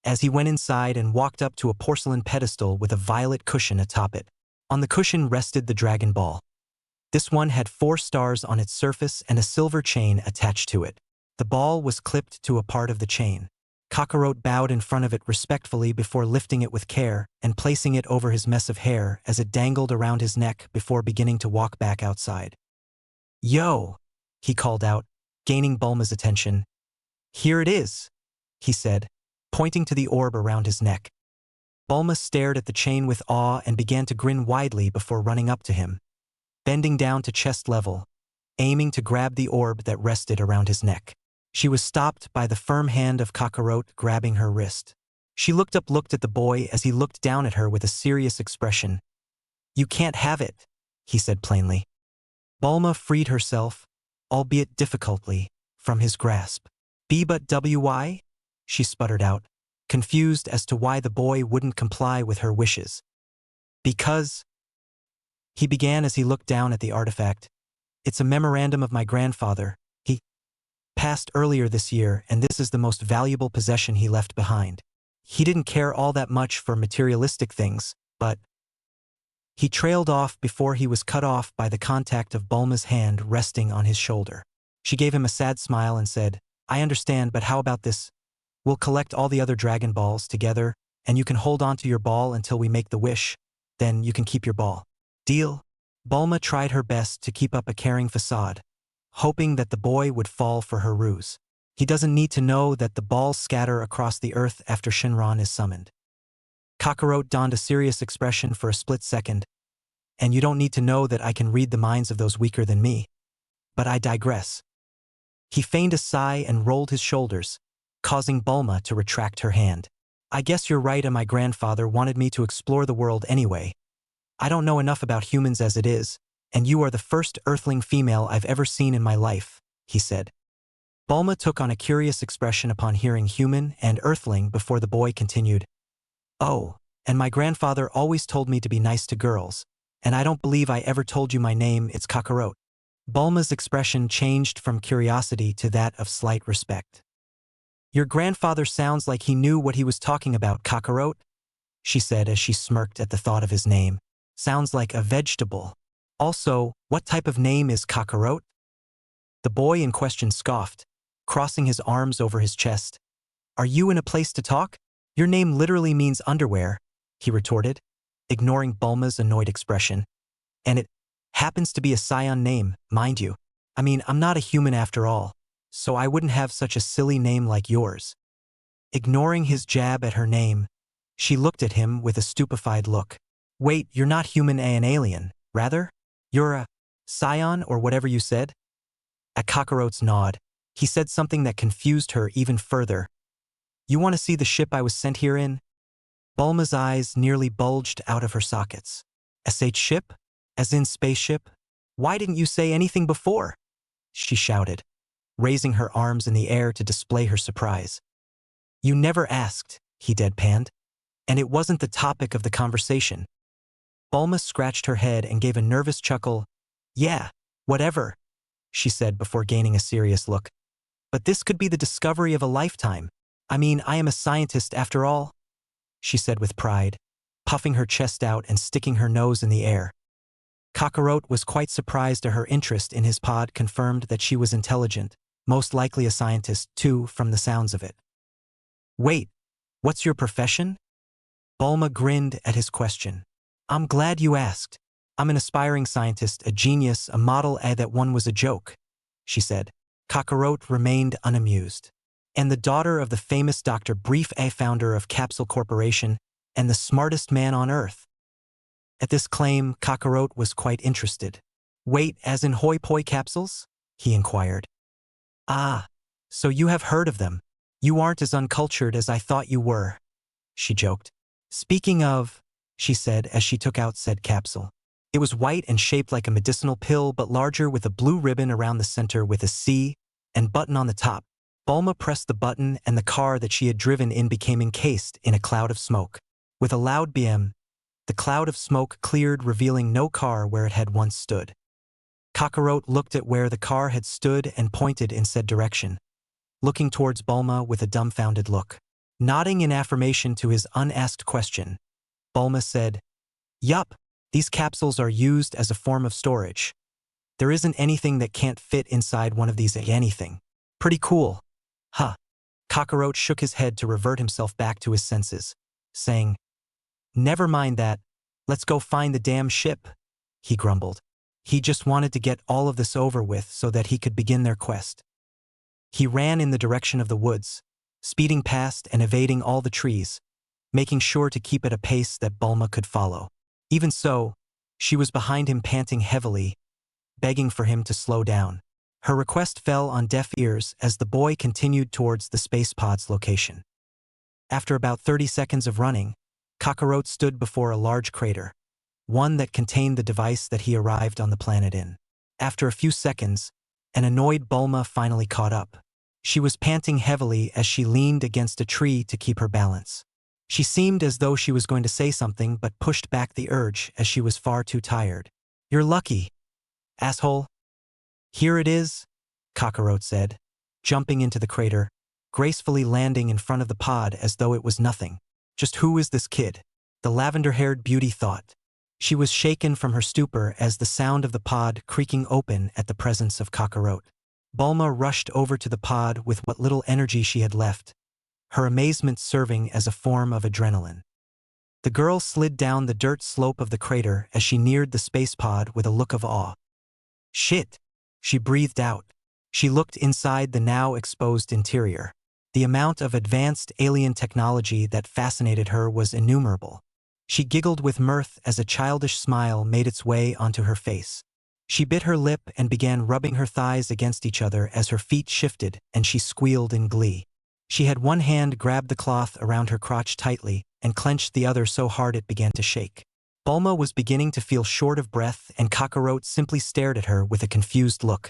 as he went inside and walked up to a porcelain pedestal with a violet cushion atop it. On the cushion rested the Dragon Ball. This one had 4 stars on its surface and a silver chain attached to it. The ball was clipped to a part of the chain. Kakarot bowed in front of it respectfully before lifting it with care and placing it over his mess of hair as it dangled around his neck before beginning to walk back outside. Yo, he called out, gaining Bulma's attention. Here it is, he said, pointing to the orb around his neck. Bulma stared at the chain with awe and began to grin widely before running up to him, bending down to chest level, aiming to grab the orb that rested around his neck. She was stopped by the firm hand of Kakarot grabbing her wrist. She looked at the boy as he looked down at her with a serious expression. You can't have it, he said plainly. Bulma freed herself, albeit difficultly, from his grasp. But why? She sputtered out, confused as to why the boy wouldn't comply with her wishes. Because, he began as he looked down at the artifact. It's a memorandum of my grandfather. He passed earlier this year, and this is the most valuable possession he left behind. He didn't care all that much for materialistic things, but he trailed off before he was cut off by the contact of Bulma's hand resting on his shoulder. She gave him a sad smile and said, I understand, but how about this? We'll collect all the other Dragon Balls together, and you can hold on to your ball until we make the wish. Then you can keep your ball. Deal? Bulma tried her best to keep up a caring facade, hoping that the boy would fall for her ruse. He doesn't need to know that the balls scatter across the earth after Shenron is summoned. Kakarot donned a serious expression for a split second. And you don't need to know that I can read the minds of those weaker than me. But I digress. He feigned a sigh and rolled his shoulders, causing Bulma to retract her hand. I guess you're right, and my grandfather wanted me to explore the world anyway. I don't know enough about humans as it is, and you are the first Earthling female I've ever seen in my life, he said. Bulma took on a curious expression upon hearing human and Earthling before the boy continued. Oh, and my grandfather always told me to be nice to girls, and I don't believe I ever told you my name, it's Kakarot. Bulma's expression changed from curiosity to that of slight respect. Your grandfather sounds like he knew what he was talking about, Kakarot, she said as she smirked at the thought of his name. Sounds like a vegetable. Also, what type of name is Kakarot? The boy in question scoffed, crossing his arms over his chest. Are you in a place to talk? Your name literally means underwear, he retorted, ignoring Bulma's annoyed expression. And it happens to be a Scion name, mind you. I mean, I'm not a human after all, so I wouldn't have such a silly name like yours. Ignoring his jab at her name, she looked at him with a stupefied look. Wait, you're not human, an alien, rather? You're a Scion or whatever you said? At Kakarot's nod, he said something that confused her even further. You want to see the ship I was sent here in? Bulma's eyes nearly bulged out of her sockets. SH ship? As in spaceship? Why didn't you say anything before? She shouted, raising her arms in the air to display her surprise. You never asked, he deadpanned, and it wasn't the topic of the conversation. Bulma scratched her head and gave a nervous chuckle. Yeah, whatever, she said before gaining a serious look. But this could be the discovery of a lifetime. I mean, I am a scientist after all, she said with pride, puffing her chest out and sticking her nose in the air. Kakarot was quite surprised at her interest in his pod, confirmed that she was intelligent, most likely a scientist too from the sounds of it. Wait, what's your profession? Bulma grinned at his question. I'm glad you asked. I'm an aspiring scientist, a genius, a model, that one was a joke, she said. Kakarot remained unamused. And the daughter of the famous Dr. Brief, founder of Capsule Corporation, and the smartest man on Earth. At this claim, Kakarot was quite interested. Wait, as in hoi poi capsules? He inquired. Ah, so you have heard of them. You aren't as uncultured as I thought you were, she joked. Speaking of, she said as she took out said capsule. It was white and shaped like a medicinal pill but larger with a blue ribbon around the center with a C and button on the top. Bulma pressed the button and the car that she had driven in became encased in a cloud of smoke. With a loud BM, the cloud of smoke cleared, revealing no car where it had once stood. Kakarot looked at where the car had stood and pointed in said direction, looking towards Bulma with a dumbfounded look. Nodding in affirmation to his unasked question, Bulma said, Yup, these capsules are used as a form of storage. There isn't anything that can't fit inside one of these. Anything. Pretty cool. Huh. Kakarot shook his head to revert himself back to his senses, saying, Never mind that. Let's go find the damn ship, he grumbled. He just wanted to get all of this over with so that he could begin their quest. He ran in the direction of the woods, speeding past and evading all the trees, making sure to keep at a pace that Bulma could follow. Even so, she was behind him, panting heavily, begging for him to slow down. Her request fell on deaf ears as the boy continued towards the space pod's location. After about 30 seconds of running, Kakarot stood before a large crater, one that contained the device that he arrived on the planet in. After a few seconds, an annoyed Bulma finally caught up. She was panting heavily as she leaned against a tree to keep her balance. She seemed as though she was going to say something but pushed back the urge as she was far too tired. You're lucky, asshole. Here it is, Kakarot said, jumping into the crater, gracefully landing in front of the pod as though it was nothing. Just who is this kid? The lavender-haired beauty thought. She was shaken from her stupor as the sound of the pod creaking open at the presence of Kakarot. Bulma rushed over to the pod with what little energy she had left, her amazement serving as a form of adrenaline. The girl slid down the dirt slope of the crater as she neared the space pod with a look of awe. Shit, she breathed out. She looked inside the now exposed interior. The amount of advanced alien technology that fascinated her was innumerable. She giggled with mirth as a childish smile made its way onto her face. She bit her lip and began rubbing her thighs against each other as her feet shifted and she squealed in glee. She had one hand grabbed the cloth around her crotch tightly and clenched the other so hard it began to shake. Bulma was beginning to feel short of breath and Kakarot simply stared at her with a confused look.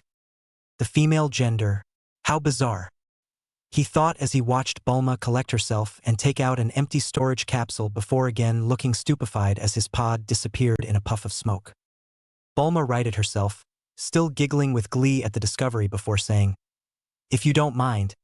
The female gender. How bizarre. He thought as he watched Bulma collect herself and take out an empty storage capsule before again looking stupefied as his pod disappeared in a puff of smoke. Bulma righted herself, still giggling with glee at the discovery before saying, If you don't mind,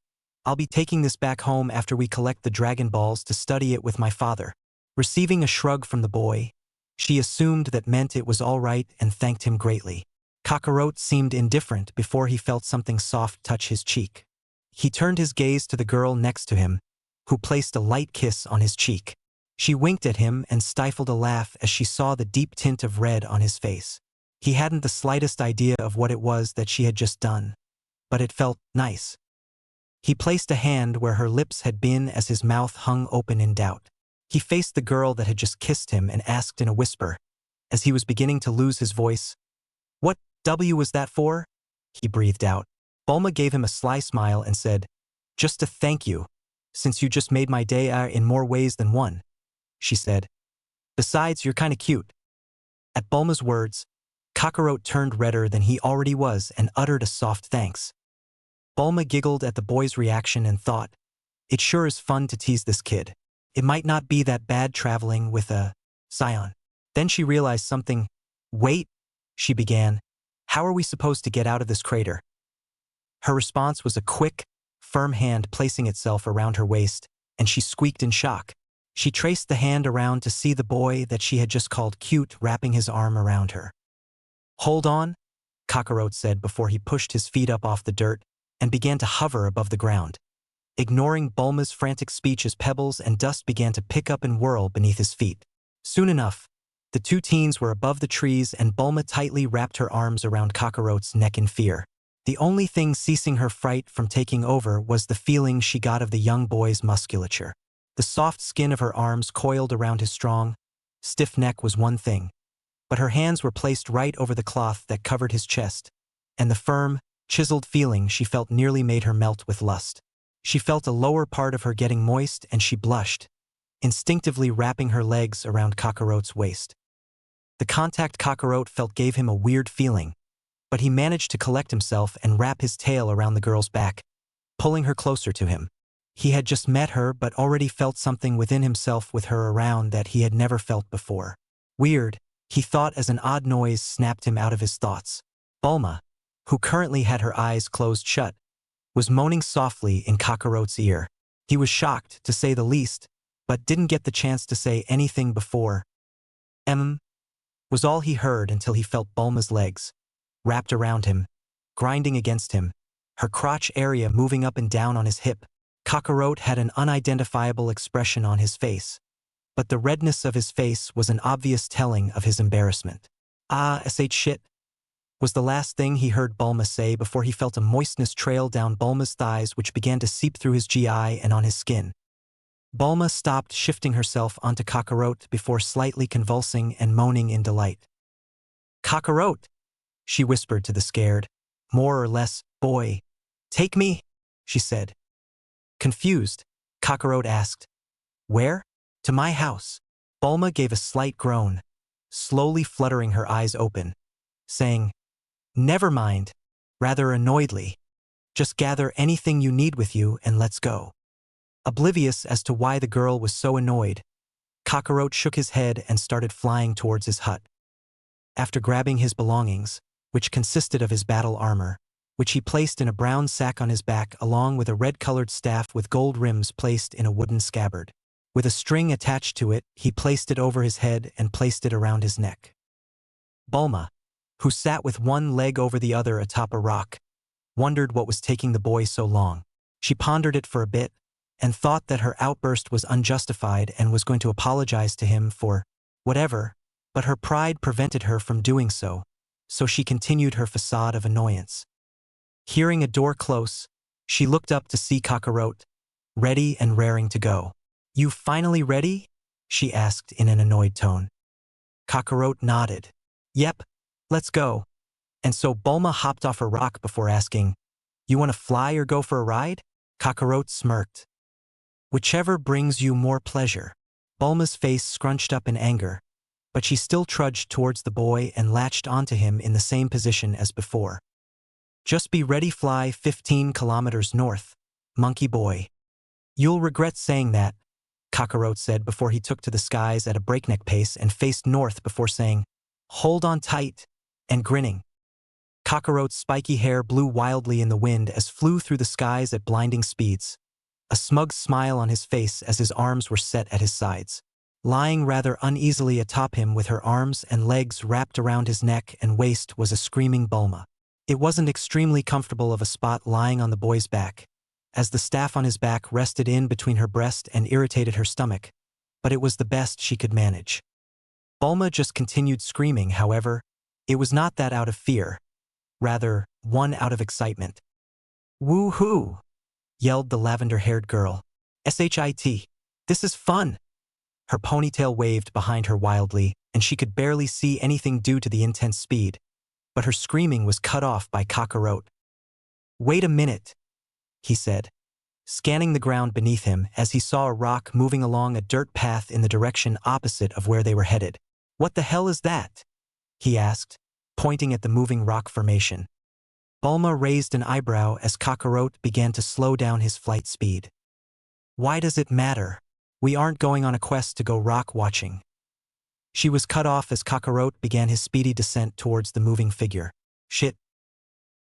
I'll be taking this back home after we collect the Dragon Balls to study it with my father. Receiving a shrug from the boy, she assumed that meant it was all right and thanked him greatly. Kakarot seemed indifferent before he felt something soft touch his cheek. He turned his gaze to the girl next to him, who placed a light kiss on his cheek. She winked at him and stifled a laugh as she saw the deep tint of red on his face. He hadn't the slightest idea of what it was that she had just done, but it felt nice. He placed a hand where her lips had been as his mouth hung open in doubt. He faced the girl that had just kissed him and asked in a whisper, as he was beginning to lose his voice, "What W was that for?" He breathed out. Bulma gave him a sly smile and said, "Just to thank you, since you just made my day in more ways than one," she said. "Besides, you're kinda cute." At Bulma's words, Kakarot turned redder than he already was and uttered a soft thanks. Bulma giggled at the boy's reaction and thought, "It sure is fun to tease this kid. It might not be that bad traveling with a scion." Then she realized something. "Wait," she began. "How are we supposed to get out of this crater?" Her response was a quick, firm hand placing itself around her waist, and she squeaked in shock. She traced the hand around to see the boy that she had just called cute wrapping his arm around her. "Hold on," Kakarot said before he pushed his feet up off the dirt and began to hover above the ground. Ignoring Bulma's frantic speech as pebbles and dust began to pick up and whirl beneath his feet. Soon enough, the two teens were above the trees and Bulma tightly wrapped her arms around Kakarot's neck in fear. The only thing ceasing her fright from taking over was the feeling she got of the young boy's musculature. The soft skin of her arms coiled around his strong, stiff neck was one thing, but her hands were placed right over the cloth that covered his chest, and the firm, chiseled feeling she felt nearly made her melt with lust. She felt a lower part of her getting moist and she blushed, instinctively wrapping her legs around Kakarot's waist. The contact Kakarot felt gave him a weird feeling, but he managed to collect himself and wrap his tail around the girl's back, pulling her closer to him. He had just met her but already felt something within himself with her around that he had never felt before. Weird, he thought as an odd noise snapped him out of his thoughts. Bulma, who currently had her eyes closed shut, was moaning softly in Kakarot's ear. He was shocked, to say the least, but didn't get the chance to say anything before. Was all he heard until he felt Bulma's legs, wrapped around him, grinding against him, her crotch area moving up and down on his hip. Kakarot had an unidentifiable expression on his face, but the redness of his face was an obvious telling of his embarrassment. Shit, was the last thing he heard Bulma say before he felt a moistness trail down Bulma's thighs which began to seep through his GI and on his skin. Bulma stopped shifting herself onto Kakarot before slightly convulsing and moaning in delight. "Kakarot," she whispered to the scared, more or less, boy. "Take me," she said. Confused, Kakarot asked, "Where?" "To my house." Bulma gave a slight groan, slowly fluttering her eyes open, saying, "Never mind," rather annoyedly. "Just gather anything you need with you and let's go." Oblivious as to why the girl was so annoyed, Kakarot shook his head and started flying towards his hut. After grabbing his belongings, which consisted of his battle armor, which he placed in a brown sack on his back along with a red-colored staff with gold rims placed in a wooden scabbard. With a string attached to it, he placed it over his head and placed it around his neck. Bulma, who sat with one leg over the other atop a rock, wondered what was taking the boy so long. She pondered it for a bit, and thought that her outburst was unjustified and was going to apologize to him for whatever, but her pride prevented her from doing so, so she continued her facade of annoyance. Hearing a door close, she looked up to see Kakarot, ready and raring to go. "You finally ready?" she asked in an annoyed tone. Kakarot nodded. "Yep, let's go." And so Bulma hopped off her rock before asking, "You want to fly or go for a ride?" Kakarot smirked. "Whichever brings you more pleasure." Bulma's face scrunched up in anger, but she still trudged towards the boy and latched onto him in the same position as before. "Just be ready, fly 15 kilometers north, monkey boy." "You'll regret saying that," Kakarot said before he took to the skies at a breakneck pace and faced north before saying, "Hold on tight," and grinning. Kakarot's spiky hair blew wildly in the wind as flew through the skies at blinding speeds, a smug smile on his face as his arms were set at his sides. Lying rather uneasily atop him with her arms and legs wrapped around his neck and waist was a screaming Bulma. It wasn't extremely comfortable of a spot lying on the boy's back, as the staff on his back rested in between her breast and irritated her stomach, but it was the best she could manage. Bulma just continued screaming, however. It was not that out of fear, rather, one out of excitement. "Woo-hoo!" yelled the lavender-haired girl. "Shit! This is fun!" Her ponytail waved behind her wildly, and she could barely see anything due to the intense speed, but her screaming was cut off by Kakarot. "Wait a minute," he said, scanning the ground beneath him as he saw a rock moving along a dirt path in the direction opposite of where they were headed. "What the hell is that?" he asked, pointing at the moving rock formation. Bulma raised an eyebrow as Kakarot began to slow down his flight speed. "Why does it matter? We aren't going on a quest to go rock watching." She was cut off as Kakarot began his speedy descent towards the moving figure. "Shit."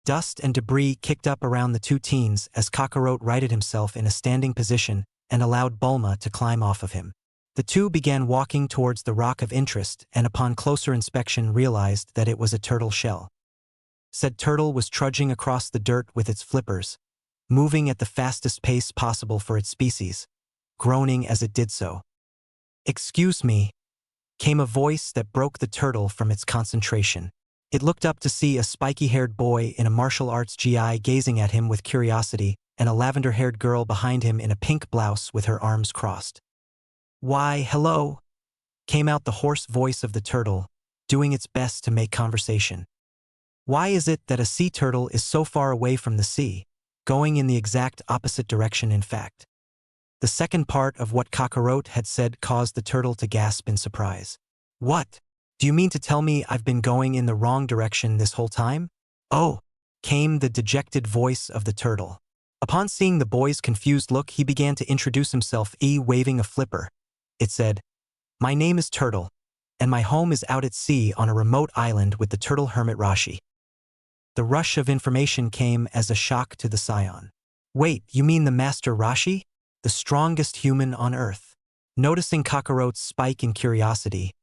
Dust and debris kicked up around the two teens as Kakarot righted himself in a standing position and allowed Bulma to climb off of him. The two began walking towards the rock of interest and upon closer inspection realized that it was a turtle shell. Said turtle was trudging across the dirt with its flippers, moving at the fastest pace possible for its species, groaning as it did so. "Excuse me," came a voice that broke the turtle from its concentration. It looked up to see a spiky-haired boy in a martial arts GI gazing at him with curiosity and a lavender-haired girl behind him in a pink blouse with her arms crossed. "Why, hello," came out the hoarse voice of the turtle, doing its best to make conversation. "Why is it that a sea turtle is so far away from the sea, going in the exact opposite direction in fact?" The second part of what Kakarot had said caused the turtle to gasp in surprise. "What? Do you mean to tell me I've been going in the wrong direction this whole time?" "Oh," came the dejected voice of the turtle. Upon seeing the boy's confused look, he began to introduce himself, waving a flipper. It said, "My name is Turtle, and my home is out at sea on a remote island with the turtle hermit Rashi." The rush of information came as a shock to the scion. "Wait, you mean the Master Rashi? The strongest human on Earth?" Noticing Kakarot's spike in curiosity,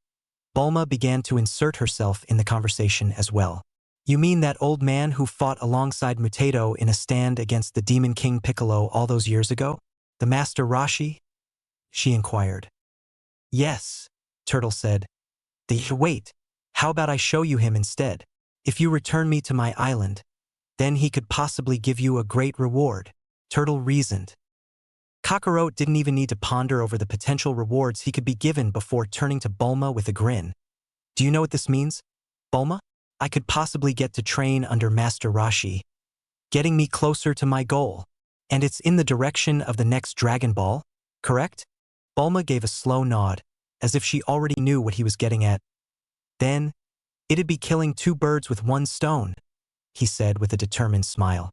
Bulma began to insert herself in the conversation as well. "You mean that old man who fought alongside Mutato in a stand against the Demon King Piccolo all those years ago? The Master Rashi?" she inquired. "Yes," Turtle said. "Wait, how about I show you him instead? If you return me to my island, then he could possibly give you a great reward," Turtle reasoned. Kakarot didn't even need to ponder over the potential rewards he could be given before turning to Bulma with a grin. "Do you know what this means, Bulma? I could possibly get to train under Master Rashi, getting me closer to my goal. And it's in the direction of the next Dragon Ball, correct?" Bulma gave a slow nod, as if she already knew what he was getting at. "Then, it'd be killing two birds with one stone," he said with a determined smile.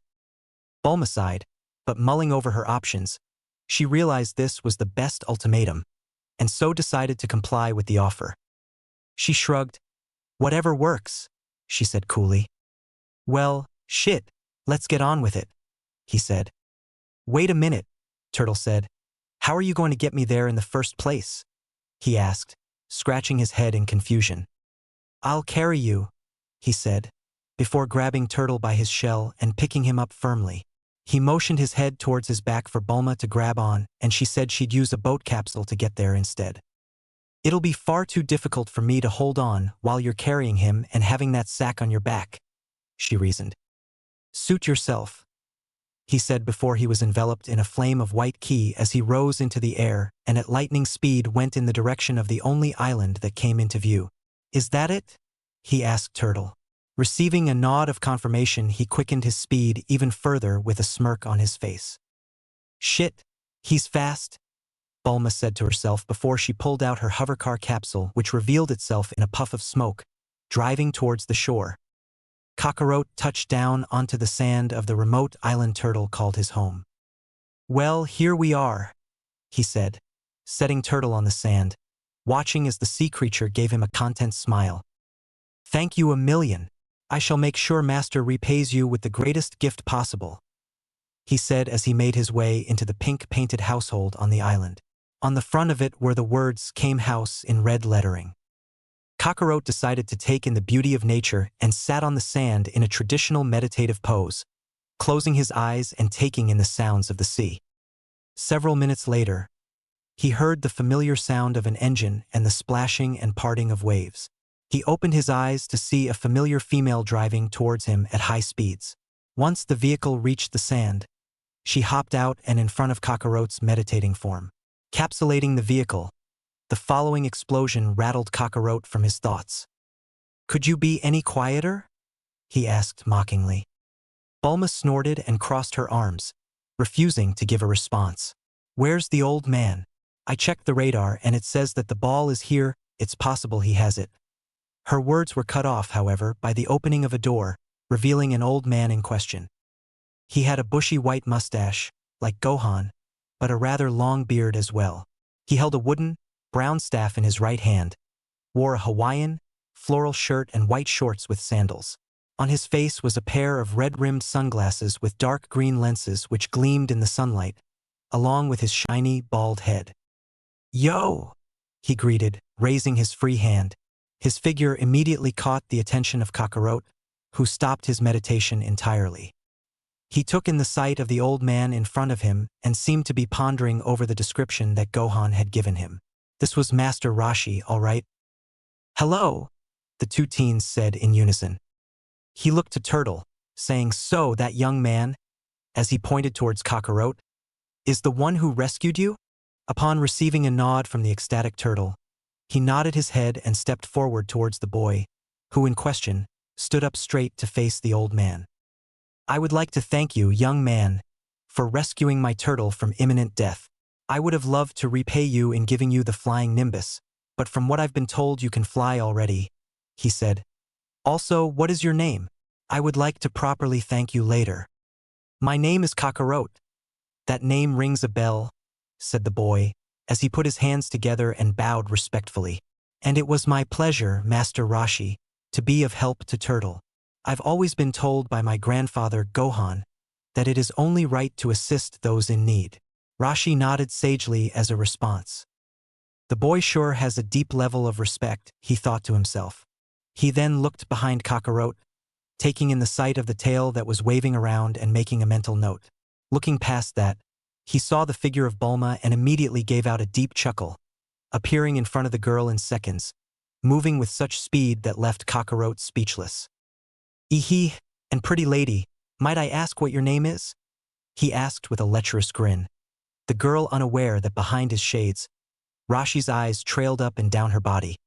Bulma sighed, but mulling over her options, she realized this was the best ultimatum, and so decided to comply with the offer. She shrugged. "Whatever works," she said coolly. "Well, shit, let's get on with it," he said. "Wait a minute," Turtle said. "How are you going to get me there in the first place?" he asked, scratching his head in confusion. "I'll carry you," he said, before grabbing Turtle by his shell and picking him up firmly. He motioned his head towards his back for Bulma to grab on, and she said she'd use a boat capsule to get there instead. "It'll be far too difficult for me to hold on while you're carrying him and having that sack on your back," she reasoned. "Suit yourself," he said before he was enveloped in a flame of white ki as he rose into the air and at lightning speed went in the direction of the only island that came into view. "Is that it?" he asked Turtle. Receiving a nod of confirmation, he quickened his speed even further with a smirk on his face. "Shit, he's fast," Bulma said to herself before she pulled out her hovercar capsule, which revealed itself in a puff of smoke, driving towards the shore. Kakarot touched down onto the sand of the remote island Turtle called his home. "Well, here we are," he said, setting Turtle on the sand, watching as the sea creature gave him a content smile. "Thank you a million. I shall make sure Master repays you with the greatest gift possible," he said as he made his way into the pink-painted household on the island. On the front of it were the words "Came House" in red lettering. Kakarot decided to take in the beauty of nature and sat on the sand in a traditional meditative pose, closing his eyes and taking in the sounds of the sea. Several minutes later, he heard the familiar sound of an engine and the splashing and parting of waves. He opened his eyes to see a familiar female driving towards him at high speeds. Once the vehicle reached the sand, she hopped out and in front of Kakarot's meditating form. Capsulating the vehicle, the following explosion rattled Kakarot from his thoughts. "Could you be any quieter?" he asked mockingly. Bulma snorted and crossed her arms, refusing to give a response. "Where's the old man? I checked the radar and it says that the ball is here, it's possible he has it." Her words were cut off, however, by the opening of a door, revealing an old man in question. He had a bushy white mustache, like Gohan, but a rather long beard as well. He held a wooden, brown staff in his right hand, wore a Hawaiian, floral shirt and white shorts with sandals. On his face was a pair of red-rimmed sunglasses with dark green lenses which gleamed in the sunlight, along with his shiny, bald head. "Yo!" he greeted, raising his free hand. His figure immediately caught the attention of Kakarot, who stopped his meditation entirely. He took in the sight of the old man in front of him and seemed to be pondering over the description that Gohan had given him. This was Master Roshi, all right? "Hello," the two teens said in unison. He looked to Turtle, saying, "So that young man," as he pointed towards Kakarot, "is the one who rescued you?" Upon receiving a nod from the ecstatic Turtle, he nodded his head and stepped forward towards the boy, who in question stood up straight to face the old man. "I would like to thank you, young man, for rescuing my turtle from imminent death. I would have loved to repay you in giving you the flying Nimbus, but from what I've been told you can fly already," he said. "Also, what is your name? I would like to properly thank you later." "My name is Kakarot." "That name rings a bell," said the boy, as he put his hands together and bowed respectfully. "And it was my pleasure, Master Roshi, to be of help to Turtle. I've always been told by my grandfather, Gohan, that it is only right to assist those in need." Roshi nodded sagely as a response. The boy sure has a deep level of respect, he thought to himself. He then looked behind Kakarot, taking in the sight of the tail that was waving around and making a mental note. Looking past that, he saw the figure of Bulma and immediately gave out a deep chuckle, appearing in front of the girl in seconds, moving with such speed that left Kakarot speechless. "Ehe, and pretty lady, might I ask what your name is?" he asked with a lecherous grin. The girl unaware that behind his shades, Rashi's eyes trailed up and down her body.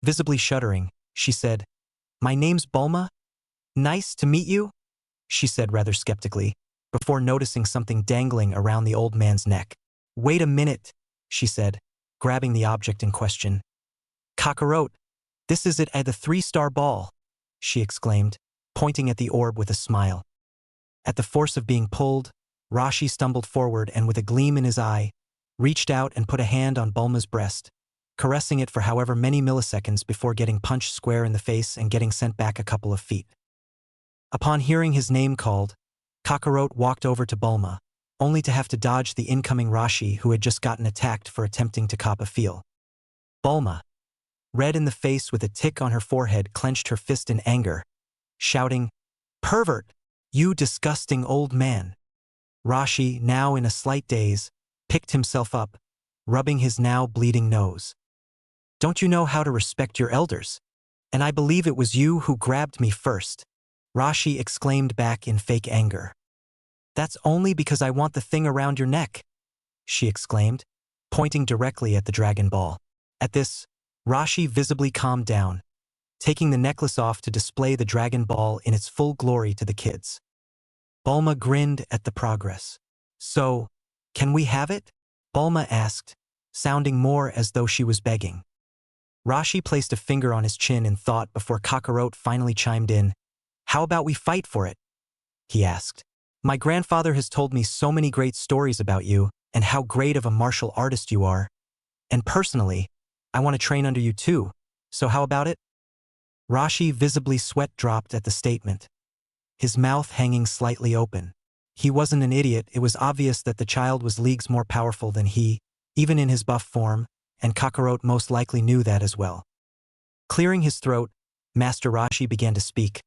Visibly shuddering, she said, "My name's Bulma. Nice to meet you," she said rather skeptically, before noticing something dangling around the old man's neck. "Wait a minute," she said, grabbing the object in question. "Kakarot, this is it at the 3-star ball," she exclaimed, pointing at the orb with a smile. At the force of being pulled, Rashi stumbled forward and with a gleam in his eye, reached out and put a hand on Bulma's breast, caressing it for however many milliseconds before getting punched square in the face and getting sent back a couple of feet. Upon hearing his name called, Kakarot walked over to Bulma, only to have to dodge the incoming Rashi who had just gotten attacked for attempting to cop a feel. Bulma, red in the face with a tick on her forehead, clenched her fist in anger, shouting, "Pervert! You disgusting old man!" Rashi, now in a slight daze, picked himself up, rubbing his now bleeding nose. "Don't you know how to respect your elders? And I believe it was you who grabbed me first," Rashi exclaimed back in fake anger. "That's only because I want the thing around your neck," she exclaimed, pointing directly at the Dragon Ball. At this, Rashi visibly calmed down, taking the necklace off to display the Dragon Ball in its full glory to the kids. Bulma grinned at the progress. "So, can we have it?" Bulma asked, sounding more as though she was begging. Rashi placed a finger on his chin in thought before Kakarot finally chimed in. "How about we fight for it?" he asked. "My grandfather has told me so many great stories about you and how great of a martial artist you are. And personally, I want to train under you too, so how about it?" Rashi visibly sweat dropped at the statement, his mouth hanging slightly open. He wasn't an idiot. It was obvious that the child was leagues more powerful than he, even in his buff form, and Kakarot most likely knew that as well. Clearing his throat, Master Roshi began to speak.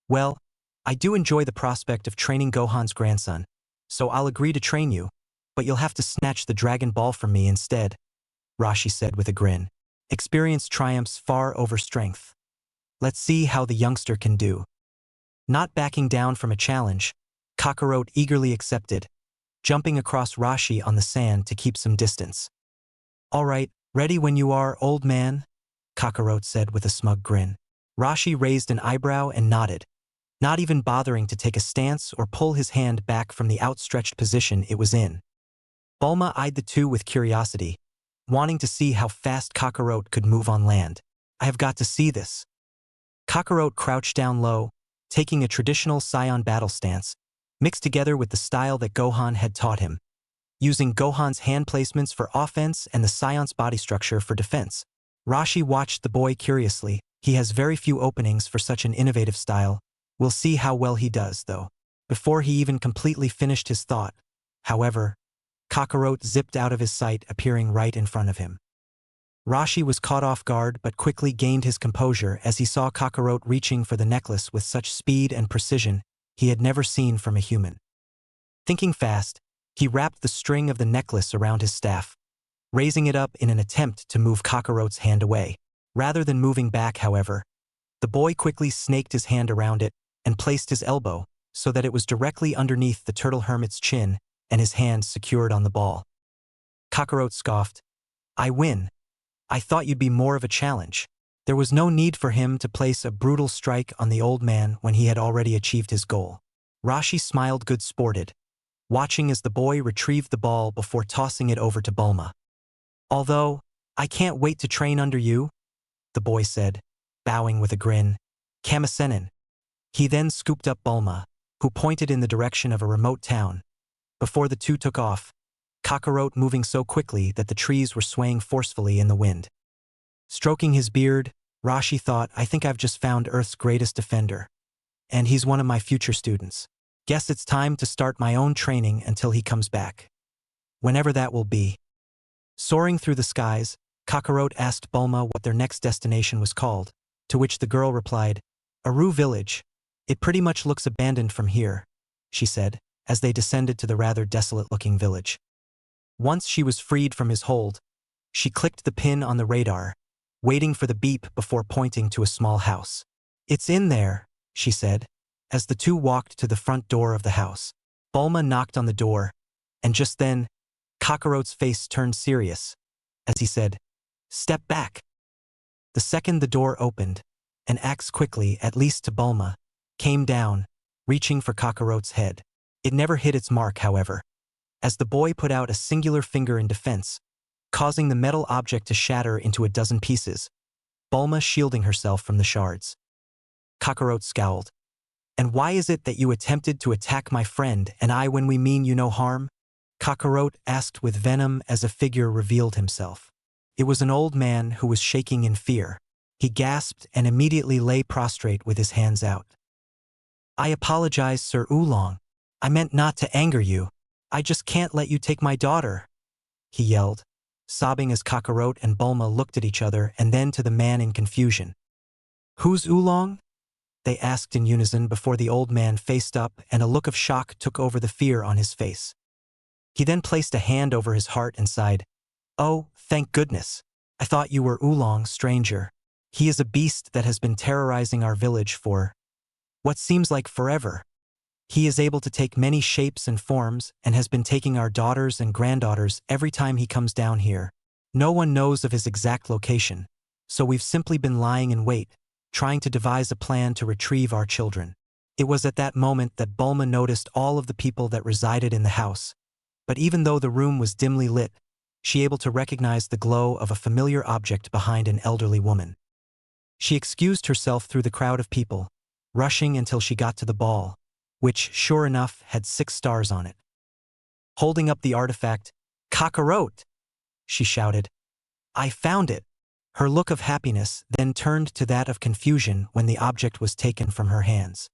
Well, I do enjoy the prospect of training Gohan's grandson, so I'll agree to train you, but you'll have to snatch the Dragon Ball from me instead, Roshi said with a grin. Experience triumphs far over strength. Let's see how the youngster can do. Not backing down from a challenge, Kakarot eagerly accepted, jumping across Roshi on the sand to keep some distance. All right, ready when you are, old man, Kakarot said with a smug grin. Roshi raised an eyebrow and nodded, not even bothering to take a stance or pull his hand back from the outstretched position it was in. Bulma eyed the two with curiosity, wanting to see how fast Kakarot could move on land. I have got to see this. Kakarot crouched down low, taking a traditional Saiyan battle stance, mixed together with the style that Gohan had taught him, using Gohan's hand placements for offense and the Saiyans' body structure for defense. Roshi watched the boy curiously. He has very few openings for such an innovative style. We'll see how well he does, though. Before he even completely finished his thought, however, Kakarot zipped out of his sight, appearing right in front of him. Roshi was caught off guard but quickly gained his composure as he saw Kakarot reaching for the necklace with such speed and precision he had never seen from a human. Thinking fast, he wrapped the string of the necklace around his staff, raising it up in an attempt to move Kakarot's hand away. Rather than moving back, however, the boy quickly snaked his hand around it and placed his elbow so that it was directly underneath the turtle hermit's chin and his hand secured on the ball. Kakarot scoffed. I win. I thought you'd be more of a challenge. There was no need for him to place a brutal strike on the old man when he had already achieved his goal. Roshi smiled good-sported, watching as the boy retrieved the ball before tossing it over to Bulma. Although, I can't wait to train under you, the boy said, bowing with a grin. Kamisenin. He then scooped up Bulma, who pointed in the direction of a remote town. Before the two took off, Kakarot moving so quickly that the trees were swaying forcefully in the wind. Stroking his beard, Roshi thought, I think I've just found Earth's greatest defender. And he's one of my future students. Guess it's time to start my own training until he comes back. Whenever that will be. Soaring through the skies, Kakarot asked Bulma what their next destination was called, to which the girl replied, Aru village. It pretty much looks abandoned from here, she said, as they descended to the rather desolate-looking village. Once she was freed from his hold, she clicked the pin on the radar, waiting for the beep before pointing to a small house. It's in there, she said, as the two walked to the front door of the house. Bulma knocked on the door, and just then, Kakarot's face turned serious, as he said, Step back. The second the door opened, an axe quickly, at least to Bulma, came down, reaching for Kakarot's head. It never hit its mark, however, as the boy put out a singular finger in defense, causing the metal object to shatter into a dozen pieces, Bulma shielding herself from the shards. Kakarot scowled. And why is it that you attempted to attack my friend and I when we mean you no harm? Kakarot asked with venom as a figure revealed himself. It was an old man who was shaking in fear. He gasped and immediately lay prostrate with his hands out. I apologize, Sir Oolong. I meant not to anger you. I just can't let you take my daughter, he yelled, sobbing as Kakarot and Bulma looked at each other and then to the man in confusion. Who's Oolong? They asked in unison before the old man faced up and a look of shock took over the fear on his face. He then placed a hand over his heart and sighed. Oh, thank goodness. I thought you were Oolong, stranger. He is a beast that has been terrorizing our village for what seems like forever. He is able to take many shapes and forms and has been taking our daughters and granddaughters every time he comes down here. No one knows of his exact location, so we've simply been lying in wait, trying to devise a plan to retrieve our children. It was at that moment that Bulma noticed all of the people that resided in the house, but even though the room was dimly lit, she able to recognize the glow of a familiar object behind an elderly woman. She excused herself through the crowd of people, rushing until she got to the ball, which, sure enough, had 6 stars on it. Holding up the artifact, Kakarot! She shouted. I found it! Her look of happiness then turned to that of confusion when the object was taken from her hands.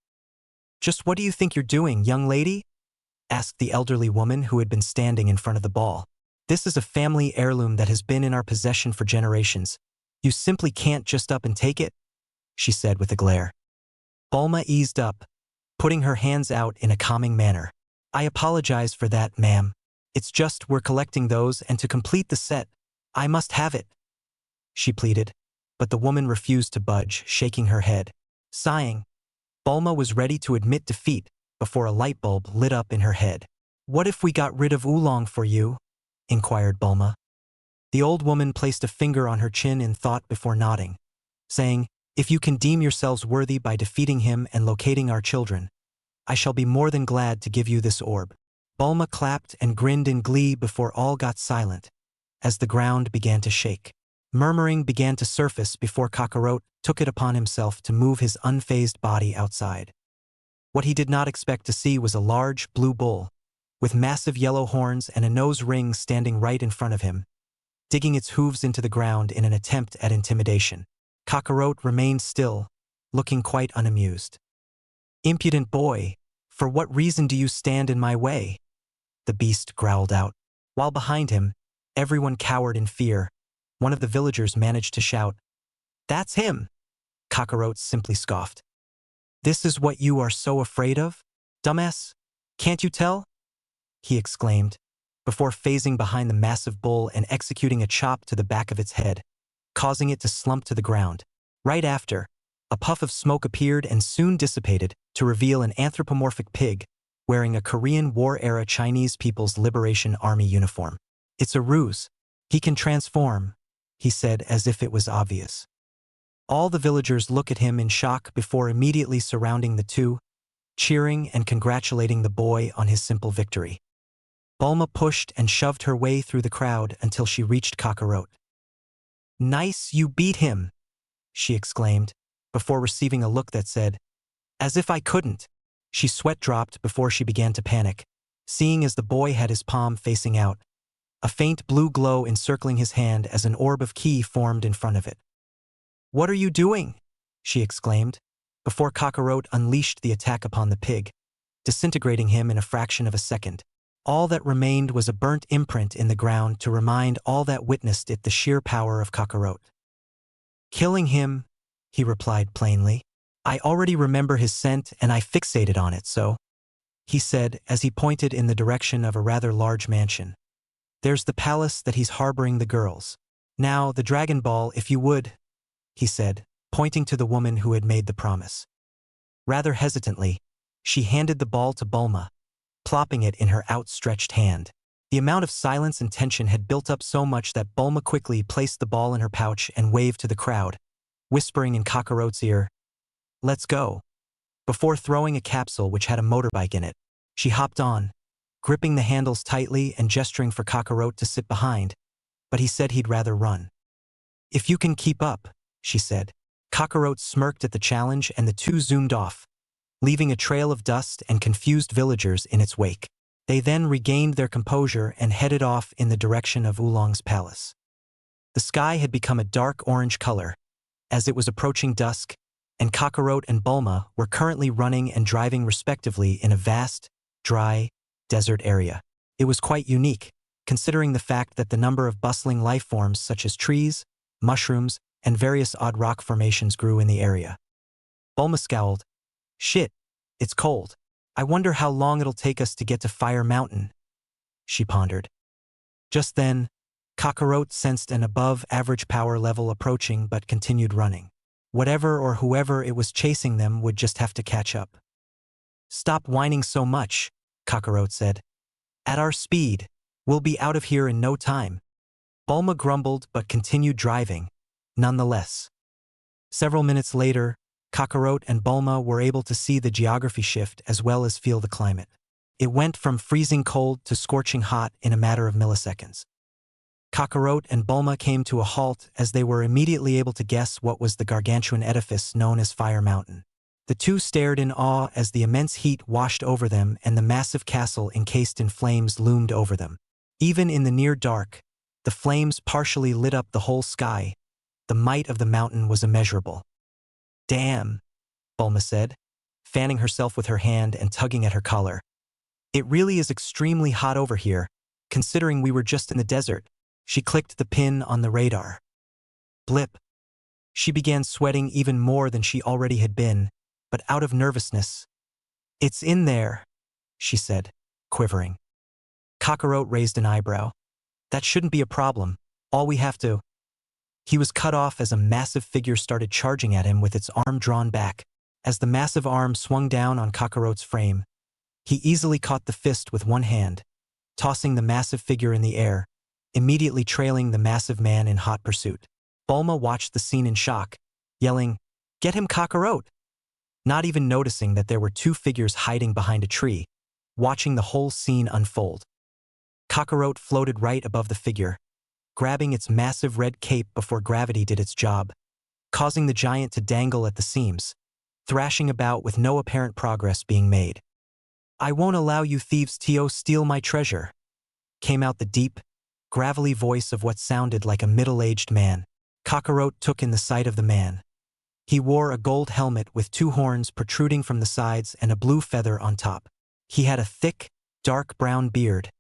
Just what do you think you're doing, young lady? Asked the elderly woman who had been standing in front of the ball. This is a family heirloom that has been in our possession for generations. You simply can't just up and take it, she said with a glare. Bulma eased up, putting her hands out in a calming manner. I apologize for that, ma'am. It's just we're collecting those, and to complete the set, I must have it, she pleaded, but the woman refused to budge, shaking her head. Sighing, Bulma was ready to admit defeat before a light bulb lit up in her head. What if we got rid of Oolong for you? Inquired Bulma. The old woman placed a finger on her chin in thought before nodding, saying, If you can deem yourselves worthy by defeating him and locating our children, I shall be more than glad to give you this orb. Bulma clapped and grinned in glee before all got silent, as the ground began to shake. Murmuring began to surface before Kakarot took it upon himself to move his unfazed body outside. What he did not expect to see was a large blue bull, with massive yellow horns and a nose ring standing right in front of him, digging its hooves into the ground in an attempt at intimidation. Kakarot remained still, looking quite unamused. Impudent boy, for what reason do you stand in my way? The beast growled out. While behind him, everyone cowered in fear. One of the villagers managed to shout, That's him! Kakarot simply scoffed. This is what you are so afraid of? Dumbass, can't you tell? He exclaimed, before phasing behind the massive bull and executing a chop to the back of its head, causing it to slump to the ground. Right after, a puff of smoke appeared and soon dissipated to reveal an anthropomorphic pig wearing a Korean War-era Chinese People's Liberation Army uniform. It's a ruse. He can transform, he said as if it was obvious. All the villagers look at him in shock before immediately surrounding the two, cheering and congratulating the boy on his simple victory. Bulma pushed and shoved her way through the crowd until she reached Kakarot. Nice, you beat him, she exclaimed, before receiving a look that said, As if I couldn't. She sweat dropped before she began to panic, seeing as the boy had his palm facing out, a faint blue glow encircling his hand as an orb of ki formed in front of it. What are you doing? She exclaimed, before Kakarot unleashed the attack upon the pig, disintegrating him in a fraction of a second. All that remained was a burnt imprint in the ground to remind all that witnessed it the sheer power of Kakarot. Killing him, he replied plainly. I already remember his scent and I fixated on it, so, he said as he pointed in the direction of a rather large mansion. There's the palace that he's harboring the girls. Now, the Dragon Ball, if you would, he said, pointing to the woman who had made the promise. Rather hesitantly, she handed the ball to Bulma, plopping it in her outstretched hand. The amount of silence and tension had built up so much that Bulma quickly placed the ball in her pouch and waved to the crowd, whispering in Kakarot's ear, Let's go. Before throwing a capsule which had a motorbike in it, she hopped on, gripping the handles tightly and gesturing for Kakarot to sit behind, but he said he'd rather run. If you can keep up, she said. Kakarot smirked at the challenge and the two zoomed off, leaving a trail of dust and confused villagers in its wake. They then regained their composure and headed off in the direction of Oolong's palace. The sky had become a dark orange color, as it was approaching dusk, and Kakarot and Bulma were currently running and driving respectively in a vast, dry, desert area. It was quite unique, considering the fact that the number of bustling life forms such as trees, mushrooms, and various odd rock formations grew in the area. Bulma scowled. Shit, it's cold. I wonder how long it'll take us to get to Fire Mountain, she pondered. Just then, Kakarot sensed an above-average power level approaching but continued running. Whatever or whoever it was chasing them would just have to catch up. Stop whining so much, Kakarot said. At our speed, we'll be out of here in no time. Bulma grumbled but continued driving, nonetheless. Several minutes later, Kakarot and Bulma were able to see the geography shift as well as feel the climate. It went from freezing cold to scorching hot in a matter of milliseconds. Kakarot and Bulma came to a halt as they were immediately able to guess what was the gargantuan edifice known as Fire Mountain. The two stared in awe as the immense heat washed over them and the massive castle encased in flames loomed over them. Even in the near dark, the flames partially lit up the whole sky. The might of the mountain was immeasurable. Damn, Bulma said, fanning herself with her hand and tugging at her collar. It really is extremely hot over here, considering we were just in the desert. She clicked the pin on the radar. Blip. She began sweating even more than she already had been, but out of nervousness. It's in there, she said, quivering. Kakarot raised an eyebrow. That shouldn't be a problem. All we have to. He was cut off as a massive figure started charging at him with its arm drawn back. As the massive arm swung down on Kakarot's frame, he easily caught the fist with one hand, tossing the massive figure in the air, immediately trailing the massive man in hot pursuit. Bulma watched the scene in shock, yelling, "Get him, Kakarot!" Not even noticing that there were two figures hiding behind a tree, watching the whole scene unfold. Kakarot floated right above the figure, grabbing its massive red cape before gravity did its job, causing the giant to dangle at the seams, thrashing about with no apparent progress being made. "I won't allow you thieves to steal my treasure," came out the deep, gravelly voice of what sounded like a middle-aged man. Kakarot took in the sight of the man. He wore a gold helmet with two horns protruding from the sides and a blue feather on top. He had a thick, dark brown beard,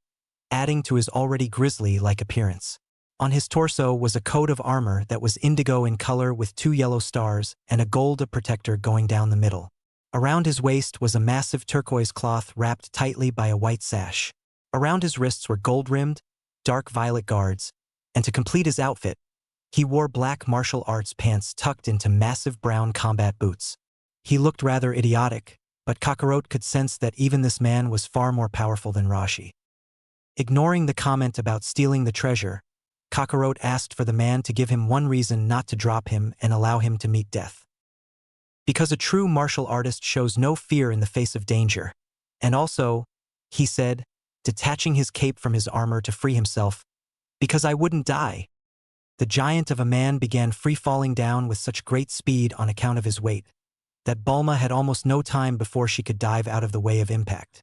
adding to his already grisly-like appearance. On his torso was a coat of armor that was indigo in color with two yellow stars and a gold protector going down the middle. Around his waist was a massive turquoise cloth wrapped tightly by a white sash. Around his wrists were gold-rimmed, dark violet guards, and to complete his outfit, he wore black martial arts pants tucked into massive brown combat boots. He looked rather idiotic, but Kakarot could sense that even this man was far more powerful than Rashi. Ignoring the comment about stealing the treasure, Kakarot asked for the man to give him one reason not to drop him and allow him to meet death. Because a true martial artist shows no fear in the face of danger. And also, he said, detaching his cape from his armor to free himself, because I wouldn't die. The giant of a man began free-falling down with such great speed on account of his weight, that Bulma had almost no time before she could dive out of the way of impact.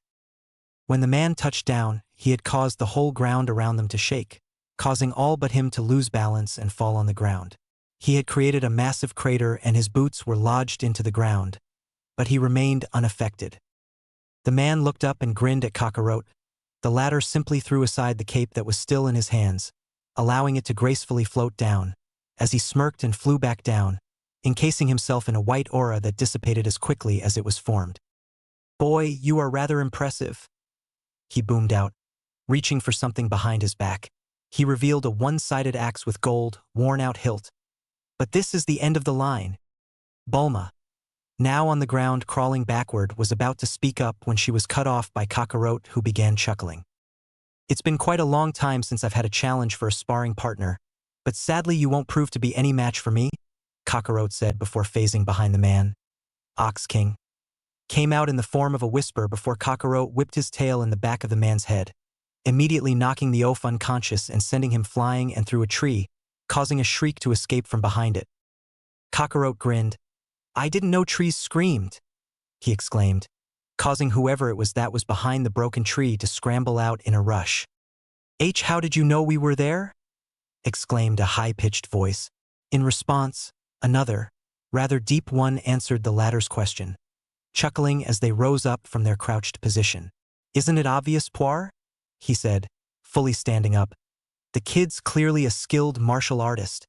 When the man touched down, he had caused the whole ground around them to shake, causing all but him to lose balance and fall on the ground. He had created a massive crater and his boots were lodged into the ground, but he remained unaffected. The man looked up and grinned at Kakarot. The latter simply threw aside the cape that was still in his hands, allowing it to gracefully float down, as he smirked and flew back down, encasing himself in a white aura that dissipated as quickly as it was formed. "Boy, you are rather impressive," he boomed out, reaching for something behind his back. He revealed a one-sided axe with gold, worn-out hilt. "But this is the end of the line." Bulma, now on the ground crawling backward, was about to speak up when she was cut off by Kakarot, who began chuckling. "It's been quite a long time since I've had a challenge for a sparring partner, but sadly you won't prove to be any match for me," Kakarot said before phasing behind the man. "Ox King," came out in the form of a whisper before Kakarot whipped his tail in the back of the man's head, immediately knocking the oaf unconscious and sending him flying and through a tree, causing a shriek to escape from behind it. Kakarot grinned. "I didn't know trees screamed," he exclaimed, causing whoever it was that was behind the broken tree to scramble out in a rush. How did you know we were there?" exclaimed a high-pitched voice. In response, another, rather deep one answered the latter's question, chuckling as they rose up from their crouched position. "Isn't it obvious, Poir?" he said, fully standing up. "The kid's clearly a skilled martial artist.